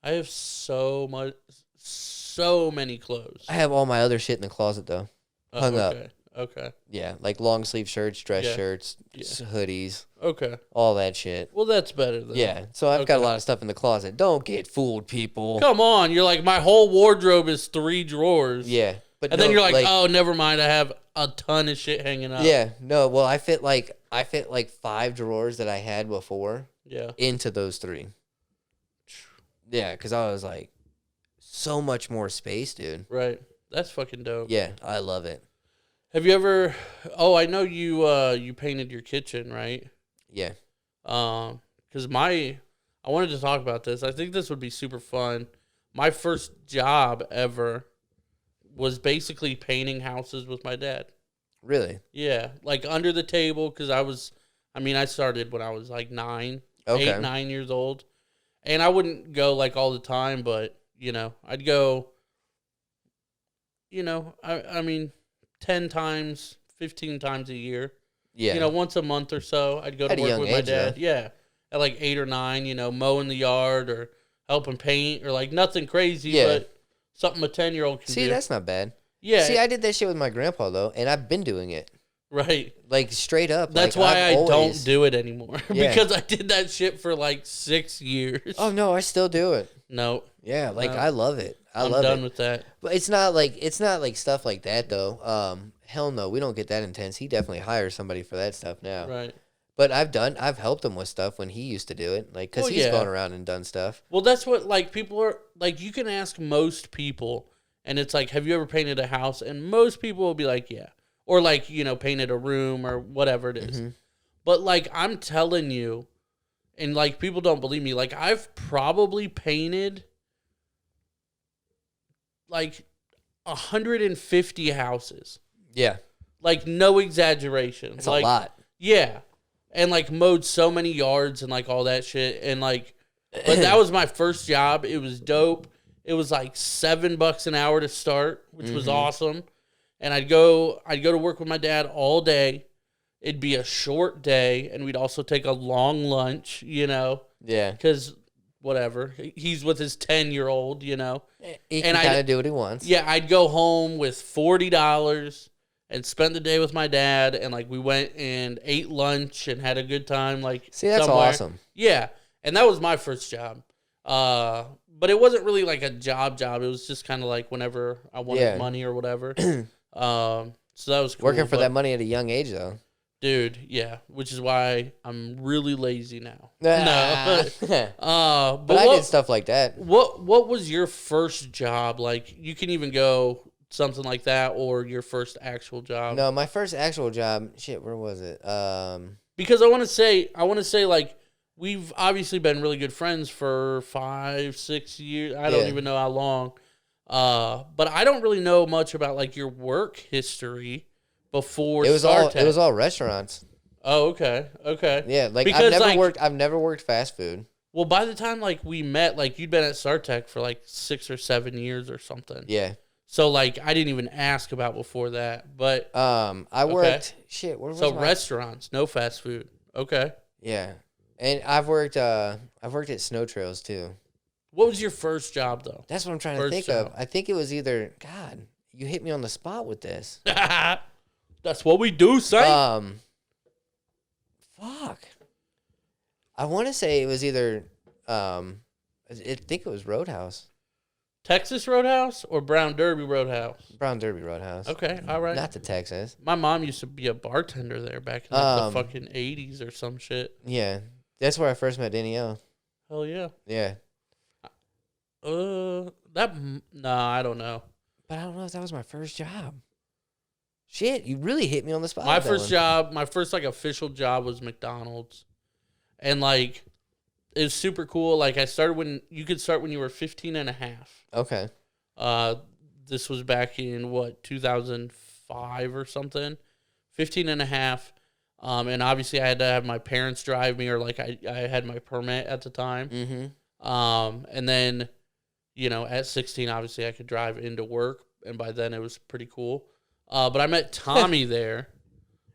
I have so many clothes. I have all my other shit in the closet though. Hung up. Okay. Yeah, like long sleeve shirts, dress shirts, hoodies. Okay. All that shit. Well, that's better than Yeah, so I've got a lot of stuff in the closet. Don't get fooled, people. Come on, you're like, my whole wardrobe is 3 drawers. Yeah. But then you're like, oh, never mind, I have a ton of shit hanging up. Yeah, no, well, I fit like 5 drawers that I had before into those 3. Yeah, because I was like, so much more space, dude. Right. That's fucking dope. Yeah, I love it. Have you ever? Oh, I know you painted your kitchen, right? Yeah. Because I wanted to talk about this. I think this would be super fun. My first job ever was basically painting houses with my dad. Really? Yeah, like under the table because I started when I was like 9 years old, and I wouldn't go like all the time, but I'd go. 10 times, 15 times a year. Yeah. Once a month or so, I'd go to work with my dad. Though. Yeah. At like 8 or 9, mowing the yard or helping paint or like nothing crazy, but something a 10-year-old can do. See, that's not bad. Yeah. See, I did that shit with my grandpa though, and I've been doing it. Right. Like straight up. That's why I don't do it anymore. Because I did that shit for like 6 years. Oh no, I still do it. No. Yeah, like I love it. I'm done with that. But it's not like stuff like that though. Hell no, we don't get that intense. He definitely hires somebody for that stuff now. Right. But I've helped him with stuff when he used to do it, like because he's gone around and done stuff. Well, that's what like people are like. You can ask most people, and it's like, have you ever painted a house? And most people will be like, yeah, or like painted a room or whatever it is. Mm-hmm. But like I'm telling you, And, like, people don't believe me. Like, I've probably painted, like, 150 houses. Yeah. Like, no exaggeration. That's like, a lot. Yeah. And, like, mowed so many yards and, like, all that shit. And, like, but that was my first job. It was dope. It was, like, $7 an hour to start, which was awesome. And I'd go to work with my dad all day. It'd be a short day, and we'd also take a long lunch, you know. Yeah. Because, whatever. He's with his 10-year-old, you know. He can kind of do what he wants. Yeah, I'd go home with $40 and spend the day with my dad, and, like, we went and ate lunch and had a good time, like, see, that's somewhere. awesome. Yeah, and that was my first job. But it wasn't really, like, a job. It was just kind of, like, whenever I wanted money or whatever. So that was cool. Working for that money at a young age, though. Dude, yeah, which is why I'm really lazy now. No. But I did stuff like that. What was your first job? Like, you can even go something like that, or your first actual job. No, my first actual job, shit, where was it? Because I want to say, like, we've obviously been really good friends for 5-6 years. I don't even know how long. But I don't really know much about, like, your work history before it was all restaurants. Oh, okay. Yeah, like, because, I've never worked fast food. Well, by the time, like, we met, like, you'd been at Sartec for, like, 6 or 7 years or something. Yeah. So, like, I didn't even ask about before that, but I worked shit. Where was restaurants, no fast food. Okay. Yeah, and I've worked at Snow Trails too. What was your first job though? That's what I'm trying to think of. I think it was either. God, you hit me on the spot with this. That's what we do, son. Fuck. I want to say it was either. I think it was Roadhouse. Texas Roadhouse or Brown Derby Roadhouse? Brown Derby Roadhouse. Okay, all right. Not the Texas. My mom used to be a bartender there back in like, the fucking 80s or some shit. Yeah. That's where I first met Danielle. Hell yeah. Yeah. I don't know. But I don't know if that was my first job. Shit, you really hit me on the spot. My first like official job was McDonald's. And like it was super cool. Like I started when you could start when you were 15 and a half. Okay. This was back in 2005 or something. 15 and a half. And obviously I had to have my parents drive me, or like I had my permit at the time. Mm-hmm. And then, you know, at 16, obviously I could drive into work, and by then it was pretty cool. But I met Tommy there.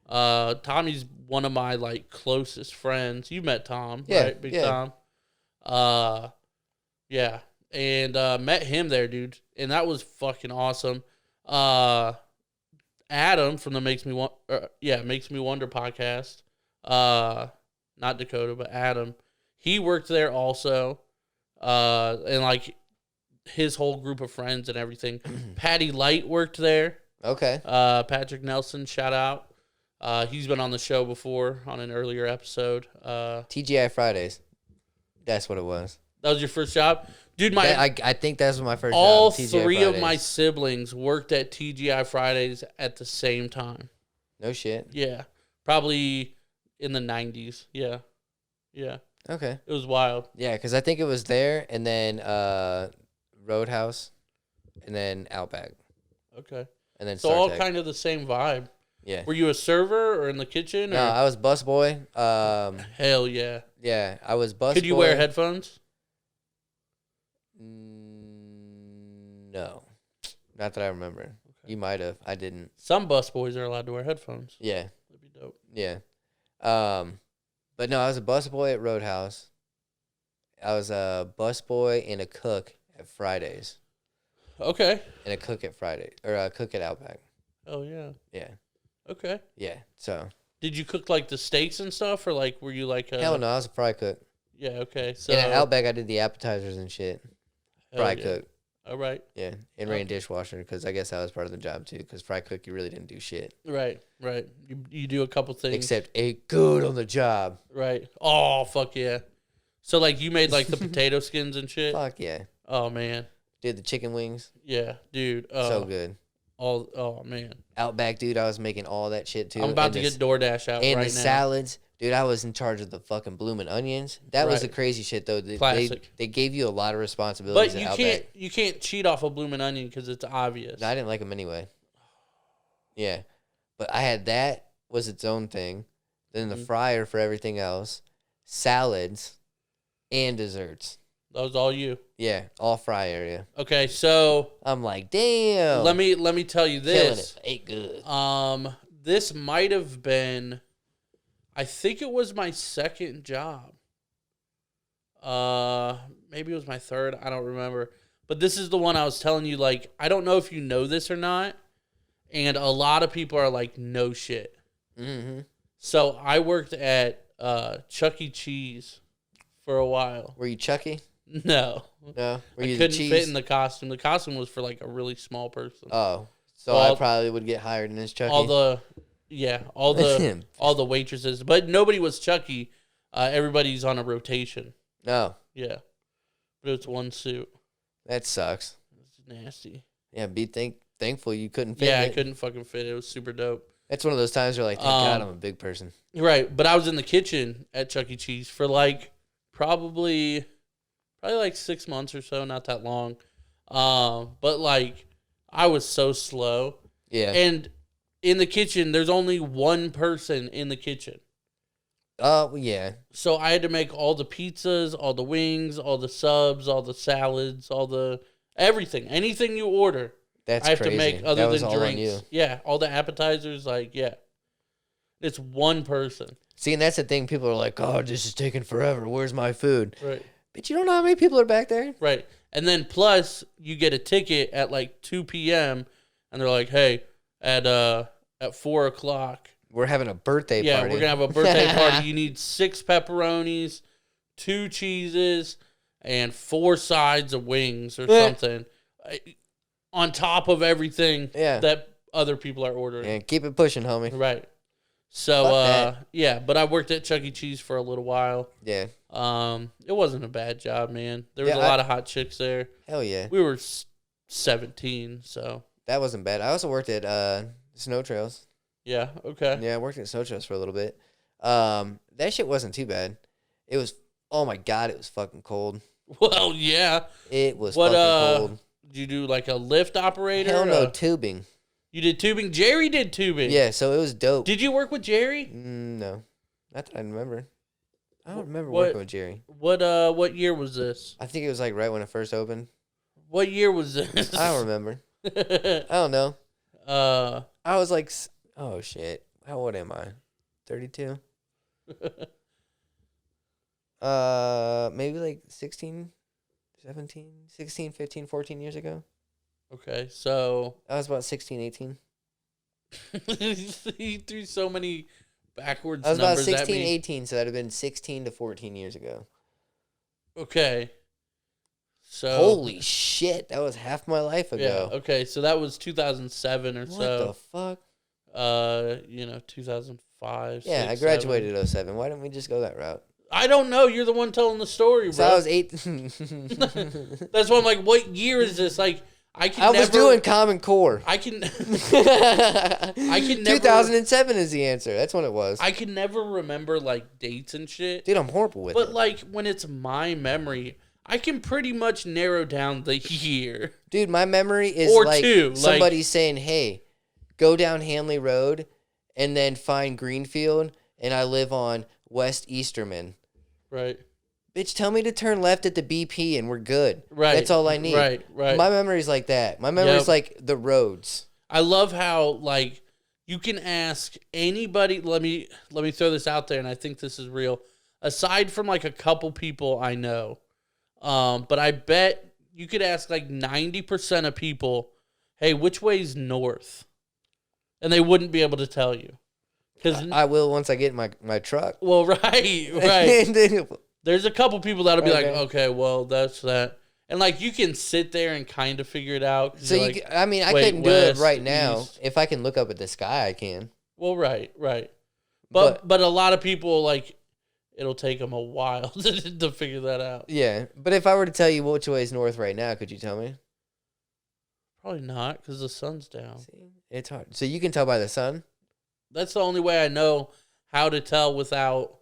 Tommy's one of my like closest friends. You met Tom, right? Big Tom. Yeah. And met him there, dude. And that was fucking awesome. Adam from the Makes Me Wonder podcast. Not Dakota, but Adam. He worked there also. And like his whole group of friends and everything. Patty Light worked there. Okay. Patrick Nelson, shout out. He's been on the show before on an earlier episode. TGI Fridays. That's what it was. That was your first job? Dude, I think that was my first all job. All three of my siblings worked at TGI Fridays at the same time. No shit. Yeah. Probably in the 90s. Yeah. Yeah. Okay. It was wild. Yeah, because I think it was there, and then Roadhouse, and then Outback. Okay. And then so all kind of the same vibe. Yeah. Were you a server or in the kitchen? No, I was busboy. Hell yeah. Yeah, I was busboy. Could you wear headphones? No. Not that I remember. Okay. You might have. I didn't. Some busboys are allowed to wear headphones. Yeah. That'd be dope. Yeah. But no, I was a busboy at Roadhouse. I was a busboy and a cook at Fridays. Okay. And a cook at Friday, or a cook at Outback. Oh yeah. Yeah. Okay. Yeah. So. Did you cook like the steaks and stuff, or like were you like a? Hell no, I was a fry cook. Yeah. Okay. So. And at Outback, I did the appetizers and shit. Fry cook. All right. Yeah, and ran dishwasher because I guess that was part of the job too. Because fry cook, you really didn't do shit. Right. You do a couple things except ate good on the job. Right. Oh fuck yeah. So like you made like the potato skins and shit. Fuck yeah. Oh man. Did the chicken wings. Yeah, dude. So good. Oh man. Outback, dude. I was making all that shit too. I'm about to get DoorDash out and right the now. Salads, Dude, I was in charge of the fucking blooming onions. That was the crazy shit, though. Classic. They gave you a lot of responsibilities. But you can't cheat off a blooming onion because it's obvious. No, I didn't like them anyway. Yeah, but I had that was its own thing. Then the fryer for everything else, salads, and desserts. That was all you. Yeah, all fry area. Okay, so I'm like, damn. let me tell you this. Killing it. Ate good. This might have been. I think it was my second job. Maybe it was my third. I don't remember. But this is the one I was telling you, like, I don't know if you know this or not. And a lot of people are like, no shit. Mm-hmm. So I worked at Chuck E. Cheese for a while. Were you Chucky? No. No? Were you I couldn't fit in the costume. The costume was for like a really small person. Oh. So I probably would get hired in as Chucky. All the waitresses, but nobody was Chucky. Everybody's on a rotation. No. Yeah, but it's one suit. That sucks. It's nasty. Yeah, thankful you couldn't fit. Yeah, I couldn't fucking fit. It was super dope. That's one of those times where like, thank God I'm a big person. Right, but I was in the kitchen at Chuck E. Cheese for like probably like 6 months or so, not that long. But like I was so slow. Yeah. And in the kitchen, there's only one person in the kitchen. Yeah. So I had to make all the pizzas, all the wings, all the subs, all the salads, all the everything. Anything you order, That's I have crazy. to make other than all drinks. on you. Yeah, all the appetizers, like, yeah. It's one person. See, and that's the thing. People are like, oh, this is taking forever. Where's my food? Right. But you don't know how many people are back there? Right. And then plus, you get a ticket at like 2 p.m., and they're like, hey, at 4 o'clock. We're having a birthday party. Yeah, we're going to have a birthday party. You need 6 pepperonis, 2 cheeses, and 4 sides of wings or something on top of everything that other people are ordering. Yeah, keep it pushing, homie. Right. So, yeah, but I worked at Chuck E. Cheese for a little while. Yeah. It wasn't a bad job, man. There was a lot of hot chicks there. Hell yeah. We were 17, so. That wasn't bad. I also worked at Snow Trails. Yeah, okay. Yeah, I worked at Snow Trails for a little bit. That shit wasn't too bad. It was, oh my God, it was fucking cold. Well, yeah. It was fucking cold. Did you do like a lift operator? Hell no, tubing. You did tubing? Jerry did tubing. Yeah, so it was dope. Did you work with Jerry? No. Not that I remember. I don't remember working with Jerry. What year was this? I think it was like right when it first opened. What year was this? I don't remember. I don't know. I was like, oh shit. How old am I? 32? Maybe like 16, 17, 16, 15, 14 years ago. Okay, so. I was about 16, 18. He threw so many backwards I was numbers about at 16, me. 18, so that would have been 16 to 14 years ago. Okay. So. Holy shit, that was half my life ago. Yeah, okay, so that was 2007 or What so. the fuck? 2005. Yeah, 6, I graduated in 07. Why didn't we just go that route? I don't know. You're the one telling the story, bro. So I was 8. That's why I'm like, what year is this? Like, I was doing Common Core. I can never. 2007 is the answer. That's when it was. I can never remember like dates and shit. Dude, I'm horrible with it. But like when it's my memory, I can pretty much narrow down the year. Dude, my memory is or like two. Somebody saying, "Hey, go down Hanley Road and then find Greenfield, and I live on West Easterman." Right. Bitch, tell me to turn left at the BP and we're good. Right. That's all I need. Right. My memory's like that. My memory's like the roads. I love how like you can ask anybody. Let me throw this out there, and I think this is real. Aside from like a couple people I know, but I bet you could ask like 90% of people, "Hey, which way's north?" And they wouldn't be able to tell you. Because I will once I get my truck. Well, right. There's a couple people that'll be like, okay, well, that's that. And, like, you can sit there and kind of figure it out. So, I couldn't do it right now. If I can look up at the sky, I can. Well, right. But a lot of people, like, it'll take them a while to figure that out. Yeah. But if I were to tell you which way is north right now, could you tell me? Probably not, because the sun's down. See, it's hard. So, you can tell by the sun? That's the only way I know how to tell without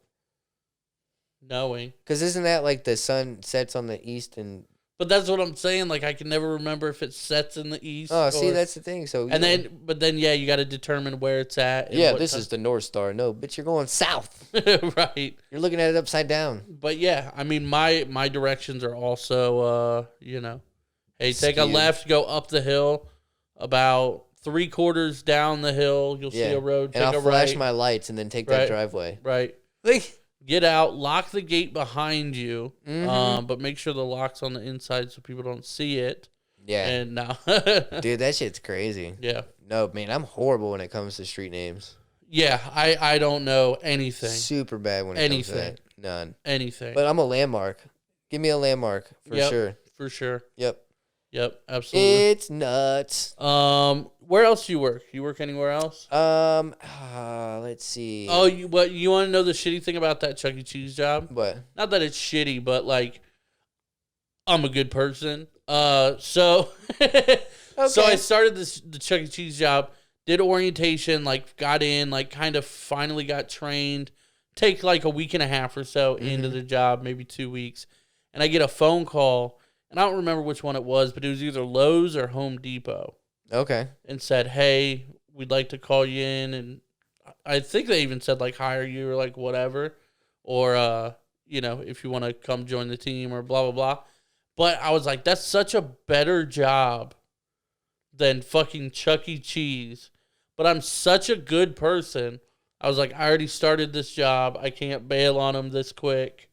knowing. Because isn't that like the sun sets on the east and... But that's what I'm saying. Like, I can never remember if it sets in the east. Oh, see, that's the thing. So, but then, yeah, you got to determine where it's at. And yeah, this is the North Star. No, but you're going south. Right. You're looking at it upside down. But yeah, I mean, my directions are also, hey, take a left, go up the hill, about 3/4 down the hill. You'll see a road. And I'll flash my lights and then take that driveway. Right. Get out, lock the gate behind you, but make sure the lock's on the inside so people don't see it. Yeah. And now, dude, that shit's crazy. Yeah. No, man, I'm horrible when it comes to street names. Yeah, I don't know anything. Super bad when it comes to that. None. Anything. But I'm a landmark. Give me a landmark for sure. For sure. Yep, absolutely. It's nuts. Where else do you work? You work anywhere else? Let's see. Oh, you want to know the shitty thing about that Chuck E. Cheese job? What? Not that it's shitty, but like, I'm a good person. So I started the Chuck E. Cheese job, did orientation, like got in, like kind of finally got trained. Take like a week and a half or so into the job, maybe 2 weeks, and I get a phone call, and I don't remember which one it was, but it was either Lowe's or Home Depot. Okay. And said, hey, we'd like to call you in. And I think they even said, like, hire you or, like, whatever. Or, if you want to come join the team or blah, blah, blah. But I was like, that's such a better job than fucking Chuck E. Cheese. But I'm such a good person. I was like, I already started this job. I can't bail on them this quick.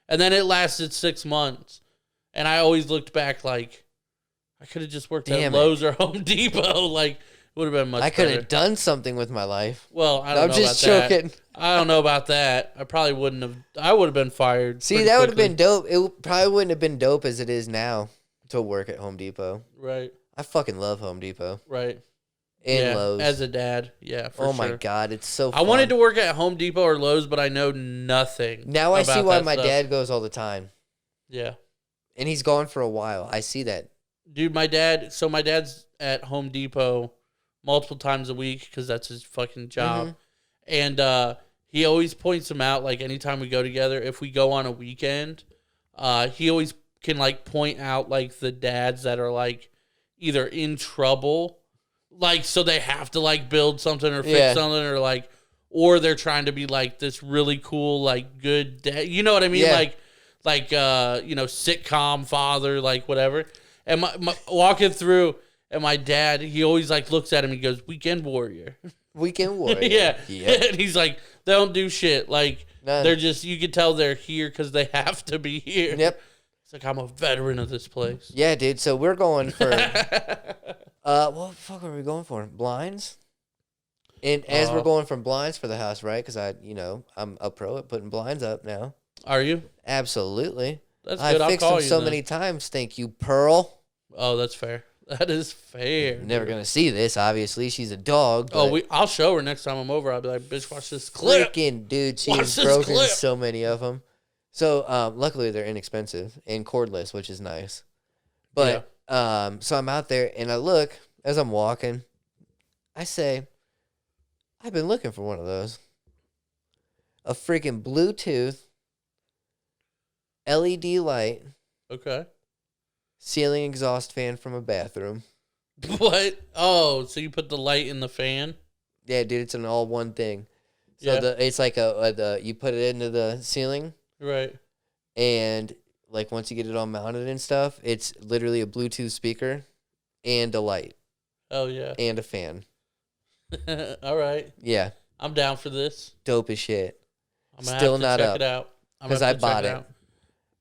And then it lasted 6 months. And I always looked back like, I could have just worked at Lowe's or Home Depot. Like, it would have been much better. I could have done something with my life. Well, I don't know about that. I don't know about that. I probably wouldn't have. I would have been fired. See, that would have been dope. It probably wouldn't have been dope as it is now to work at Home Depot. Right. I fucking love Home Depot. Right. And Lowe's. As a dad. Yeah, for sure. Oh, my God. It's so fun. I wanted to work at Home Depot or Lowe's, but I know nothing. Now I see why my dad goes all the time. Yeah. And he's gone for a while. I see that. Dude, my dad's at Home Depot multiple times a week because that's his fucking job. And he always points them out, like, anytime we go together. If we go on a weekend, he always can, like, point out, like, the dads that are, like, either in trouble, like, so they have to, like, build something or fix something, or, like, or they're trying to be, like, this really cool, like, good dad. You know what I mean? Yeah. Like, sitcom father, like, whatever. And my walking through, and my dad, he always, like, looks at him and he goes, Weekend Warrior. Weekend Warrior. Yeah. Yep. And he's like, they don't do shit. Like, None. They're just, you can tell they're here because they have to be here. Yep. It's like, I'm a veteran of this place. Yeah, dude. So we're going for, what the fuck are we going for? Blinds? And as we're going from blinds for the house, right? Because I'm a pro at putting blinds up now. Are you? Absolutely. That's good. I fixed them so many times. Thank you, Pearl. Oh, that's fair. That is fair. Never gonna see this. Obviously, she's a dog. I'll show her next time I'm over. I'll be like, bitch, watch this clip. Freaking dude, she has broken so many of them. So luckily they're inexpensive and cordless, which is nice. But so I'm out there and I look as I'm walking. I say, I've been looking for one of those. A freaking Bluetooth LED light. Okay. Ceiling exhaust fan from a bathroom. What? Oh, so you put the light in the fan? Yeah, dude, it's an all-one thing. So it's like you put it into the ceiling. Right. And like once you get it all mounted and stuff, it's literally a Bluetooth speaker and a light. Oh, yeah. And a fan. All right. Yeah. I'm down for this. Dope as shit. I'm gonna still have to not check up. It out. Because I bought it.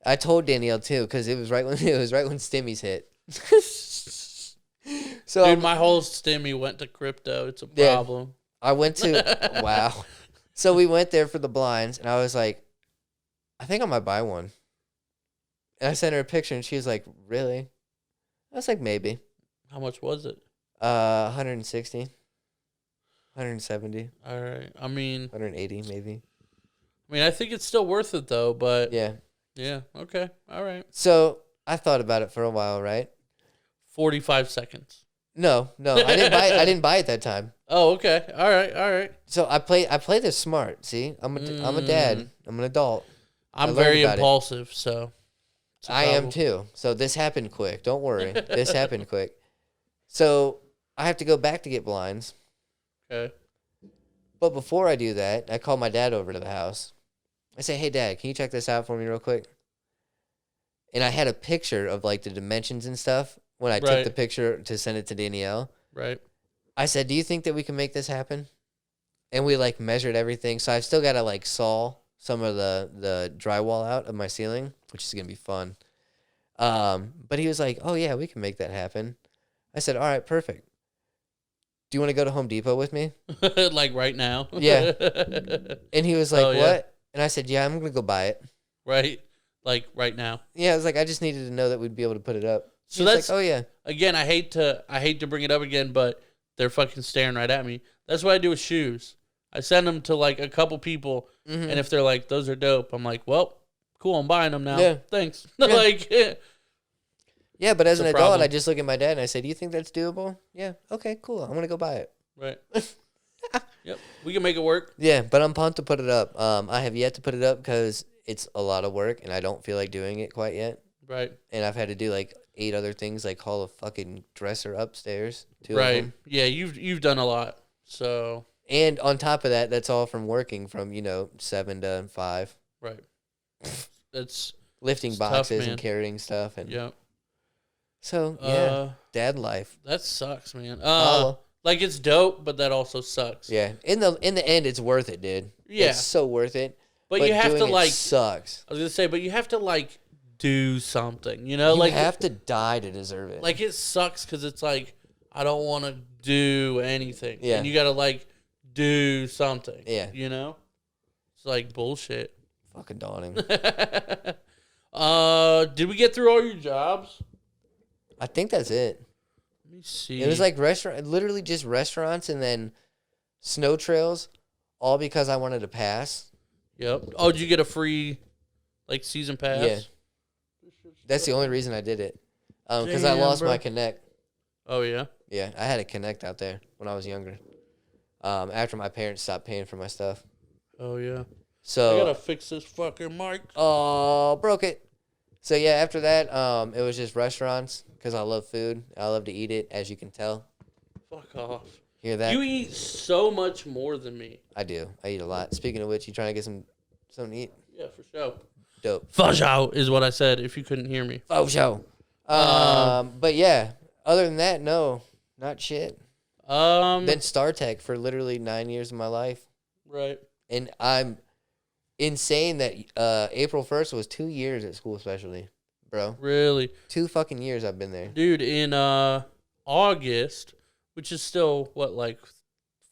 I told Danielle too, because it was right when Stimmies hit. So dude, my whole Stimmy went to crypto. It's a problem. I went to wow. So we went there for the blinds, and I was like, I think I might buy one. And I sent her a picture, and she was like, "Really?" I was like, "Maybe." How much was it? 160, 170. All right. I mean, 180 maybe. I mean, I think it's still worth it though, but yeah. Yeah, okay. All right. So I thought about it for a while, right? 45 seconds. No, I didn't buy it that time. Oh, okay. All right. So I play this smart. See, I'm a dad. I'm an adult. I'm very impulsive, so I am too. So this happened quick. Don't worry. This happened quick. So I have to go back to get blinds. Okay. But before I do that, I call my dad over to the house. I say, "Hey, Dad, can you check this out for me real quick?" And I had a picture of like the dimensions and stuff when I took the picture to send it to Danielle. Right. I said, "Do you think that we can make this happen?" And we like measured everything. So I've still got to like saw some of the drywall out of my ceiling, which is going to be fun. But he was like, "Oh yeah, we can make that happen." I said, "All right, perfect. Do you want to go to Home Depot with me?" Like right now? Yeah. And he was like, "What?" Yeah. And I said, "Yeah, I'm going to go buy it." Right. Like right now. Yeah, I was like, I just needed to know that we'd be able to put it up. So He's that's like, "Oh yeah." Again, I hate to bring it up again, but they're fucking staring right at me. That's what I do with shoes. I send them to like a couple people, and if they're like, "Those are dope," I'm like, "Well, cool, I'm buying them now. Yeah. Thanks." Yeah. Like, yeah, but as an adult, problem. I just look at my dad and I say, "Do you think that's doable?" "Yeah." "Okay, cool. I'm gonna go buy it." Right. Yep. We can make it work. Yeah, but I'm pumped to put it up. I have yet to put it up because it's a lot of work and I don't feel like doing it quite yet. Right. And I've had to do like 8 other things, like haul a fucking dresser upstairs. 2 of Right. them. Yeah, you've done a lot. So. And on top of that, that's all from working from 7 to 5. Right. That's lifting it's boxes tough, and carrying stuff and yeah. So yeah, dad life. That sucks, man. Like it's dope, but that also sucks. Yeah, in the end, it's worth it, dude. Yeah, it's so worth it. But you have to like sucks. I was gonna say, but you have to like do something, You like have to die to deserve it. Like it sucks because it's like I don't want to do anything. Yeah, and you gotta like do something. Yeah, it's like bullshit. Fucking daunting. Did we get through all your jobs? I think that's it. Let me see. It was like literally just restaurants and then snow trails, all because I wanted to pass. Yep. Oh, did you get a free, like, season pass? Yeah. That's the only reason I did it. Because I lost my Connect. Oh, yeah? Yeah, I had a Connect out there when I was younger. After my parents stopped paying for my stuff. Oh, yeah. So I gotta fix this fucking mic. Oh, broke it. So yeah, after that, it was just restaurants because I love food. I love to eat it, as you can tell. Fuck off. Hear that? You eat so much more than me. I do. I eat a lot. Speaking of which, you trying to get something to eat? Yeah, for sure. Dope. For sure is what I said. If you couldn't hear me. For sure. But yeah, other than that, no, not shit. Been StarTech for literally 9 years of my life. Right. And I'm insane that April 1st was 2 years at school specialty, bro. Really? 2 fucking years I've been there. Dude, in August, which is still, what, like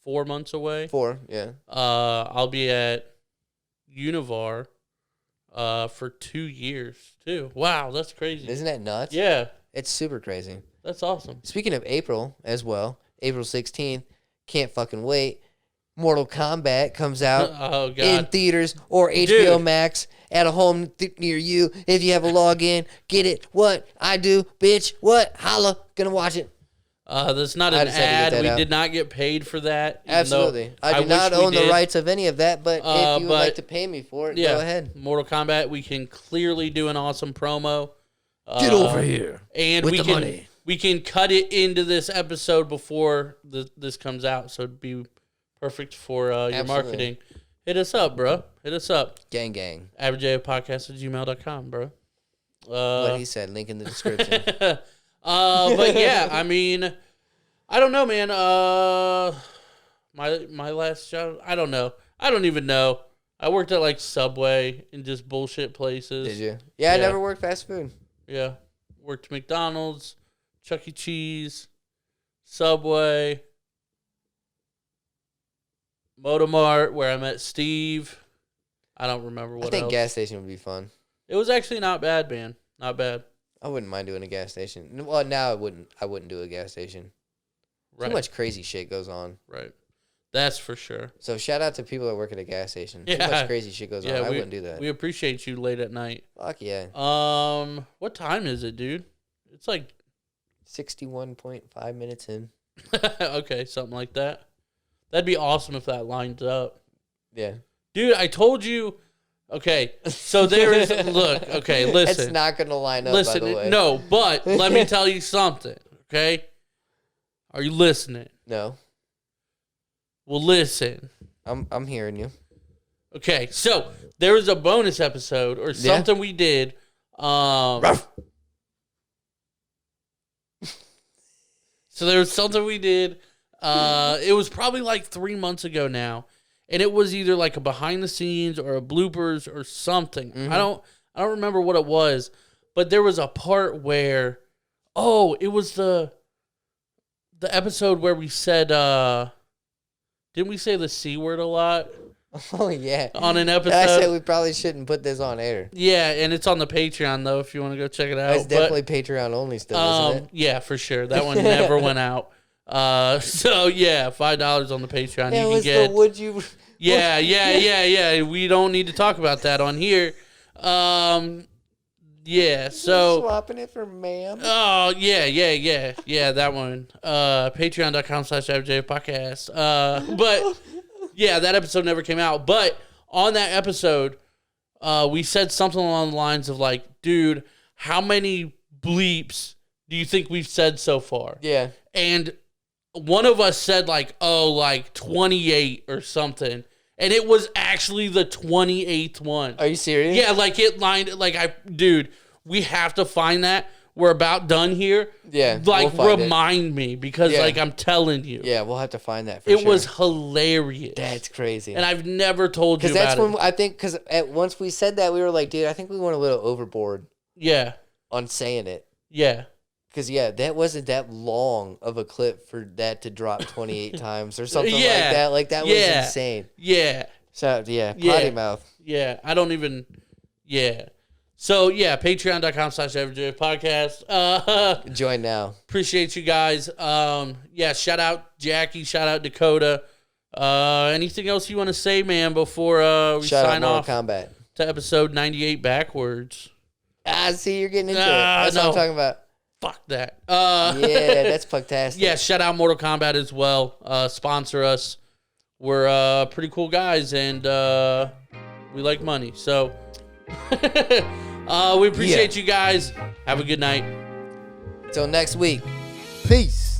4 months away? 4, yeah. I'll be at Univar for 2 years, too. Wow, that's crazy. Isn't that nuts? Yeah. It's super crazy. That's awesome. Speaking of April as well, April 16th, can't fucking wait. Mortal Kombat comes out in theaters or HBO Max at a home near you. If you have a login, get it. What? I do, bitch. What? Holla. Gonna watch it. That's not an ad. We did not get paid for that. Absolutely. I do not own the rights of any of that, but if you would like to pay me for it, go ahead. Mortal Kombat, we can clearly do an awesome promo. Get over here. And with the money. We can cut it into this episode before this comes out, so it'd be perfect for your marketing. Hit us up, bro. Hit us up. Gang, gang. averageapodcast@gmail.com, bro. What he said, link in the description. But yeah, I mean, I don't know, man. My last job, I don't know. I don't even know. I worked at like Subway and just bullshit places. Did you? Yeah, I never worked fast food. Yeah. Worked McDonald's, Chuck E. Cheese, Subway, Motomart, where I met Steve. I don't remember what else. I think gas station would be fun. It was actually not bad, man. Not bad. I wouldn't mind doing a gas station. Well, now I wouldn't do a gas station. Right. Too much crazy shit goes on. Right. That's for sure. So shout out to people that work at a gas station. Yeah. Too much crazy shit goes on. I wouldn't do that. We appreciate you late at night. Fuck yeah. What time is it, dude? It's like 61.5 minutes in. Okay, something like that. That'd be awesome if that lined up. Yeah. Dude, I told you. Okay, so there is. Look, okay, listen. It's not going to line up, by the way. No, but let me tell you something, okay? Are you listening? No. Well, listen. I'm hearing you. Okay, so there was a bonus episode or something we did. So there was something we did. It was probably like 3 months ago now, and it was either like a behind the scenes or a bloopers or something. Mm-hmm. I don't remember what it was, but there was a part where, it was the episode where we said, didn't we say the C word a lot? Oh, yeah. On an episode. I said we probably shouldn't put this on air. Yeah, and it's on the Patreon, though, if you want to go check it out. It's definitely Patreon only still, isn't it? Yeah, for sure. That one never went out. So, yeah, $5 on the Patreon. Yeah, you can get. Would you? Yeah. We don't need to talk about that on here. Yeah, so. Swapping it for ma'am. Oh, yeah, that one. Patreon.com/FJ Podcast. Yeah, that episode never came out. But on that episode, we said something along the lines of like, dude, how many bleeps do you think we've said so far? Yeah. And one of us said like 28 or something. And it was actually the 28th one. Are you serious? Yeah, like it lined, dude, we have to find that. We're about done here. Yeah. Remind me because, I'm telling you. Yeah, we'll have to find that for sure. It was hilarious. That's crazy. And I've never told you about it. Because that's when I think, once we said that, we were like, dude, I think we went a little overboard. Yeah. On saying it. Yeah. Because, that wasn't that long of a clip for that to drop 28 times or something like that. Like, that was insane. Yeah. So, potty mouth. Yeah. I don't even, So, patreon.com/FJ Podcast. Join now. Appreciate you guys. Shout out Jackie. Shout out Dakota. Anything else you want to say, man, before we sign off Kombat. to episode 98 backwards? See, you're getting into it. That's what I'm talking about. Fuck that. That's fantastic. Yeah, shout out Mortal Kombat as well. Sponsor us. We're pretty cool guys, and we like money. So... we appreciate you guys. Have a good night. Till next week. Peace.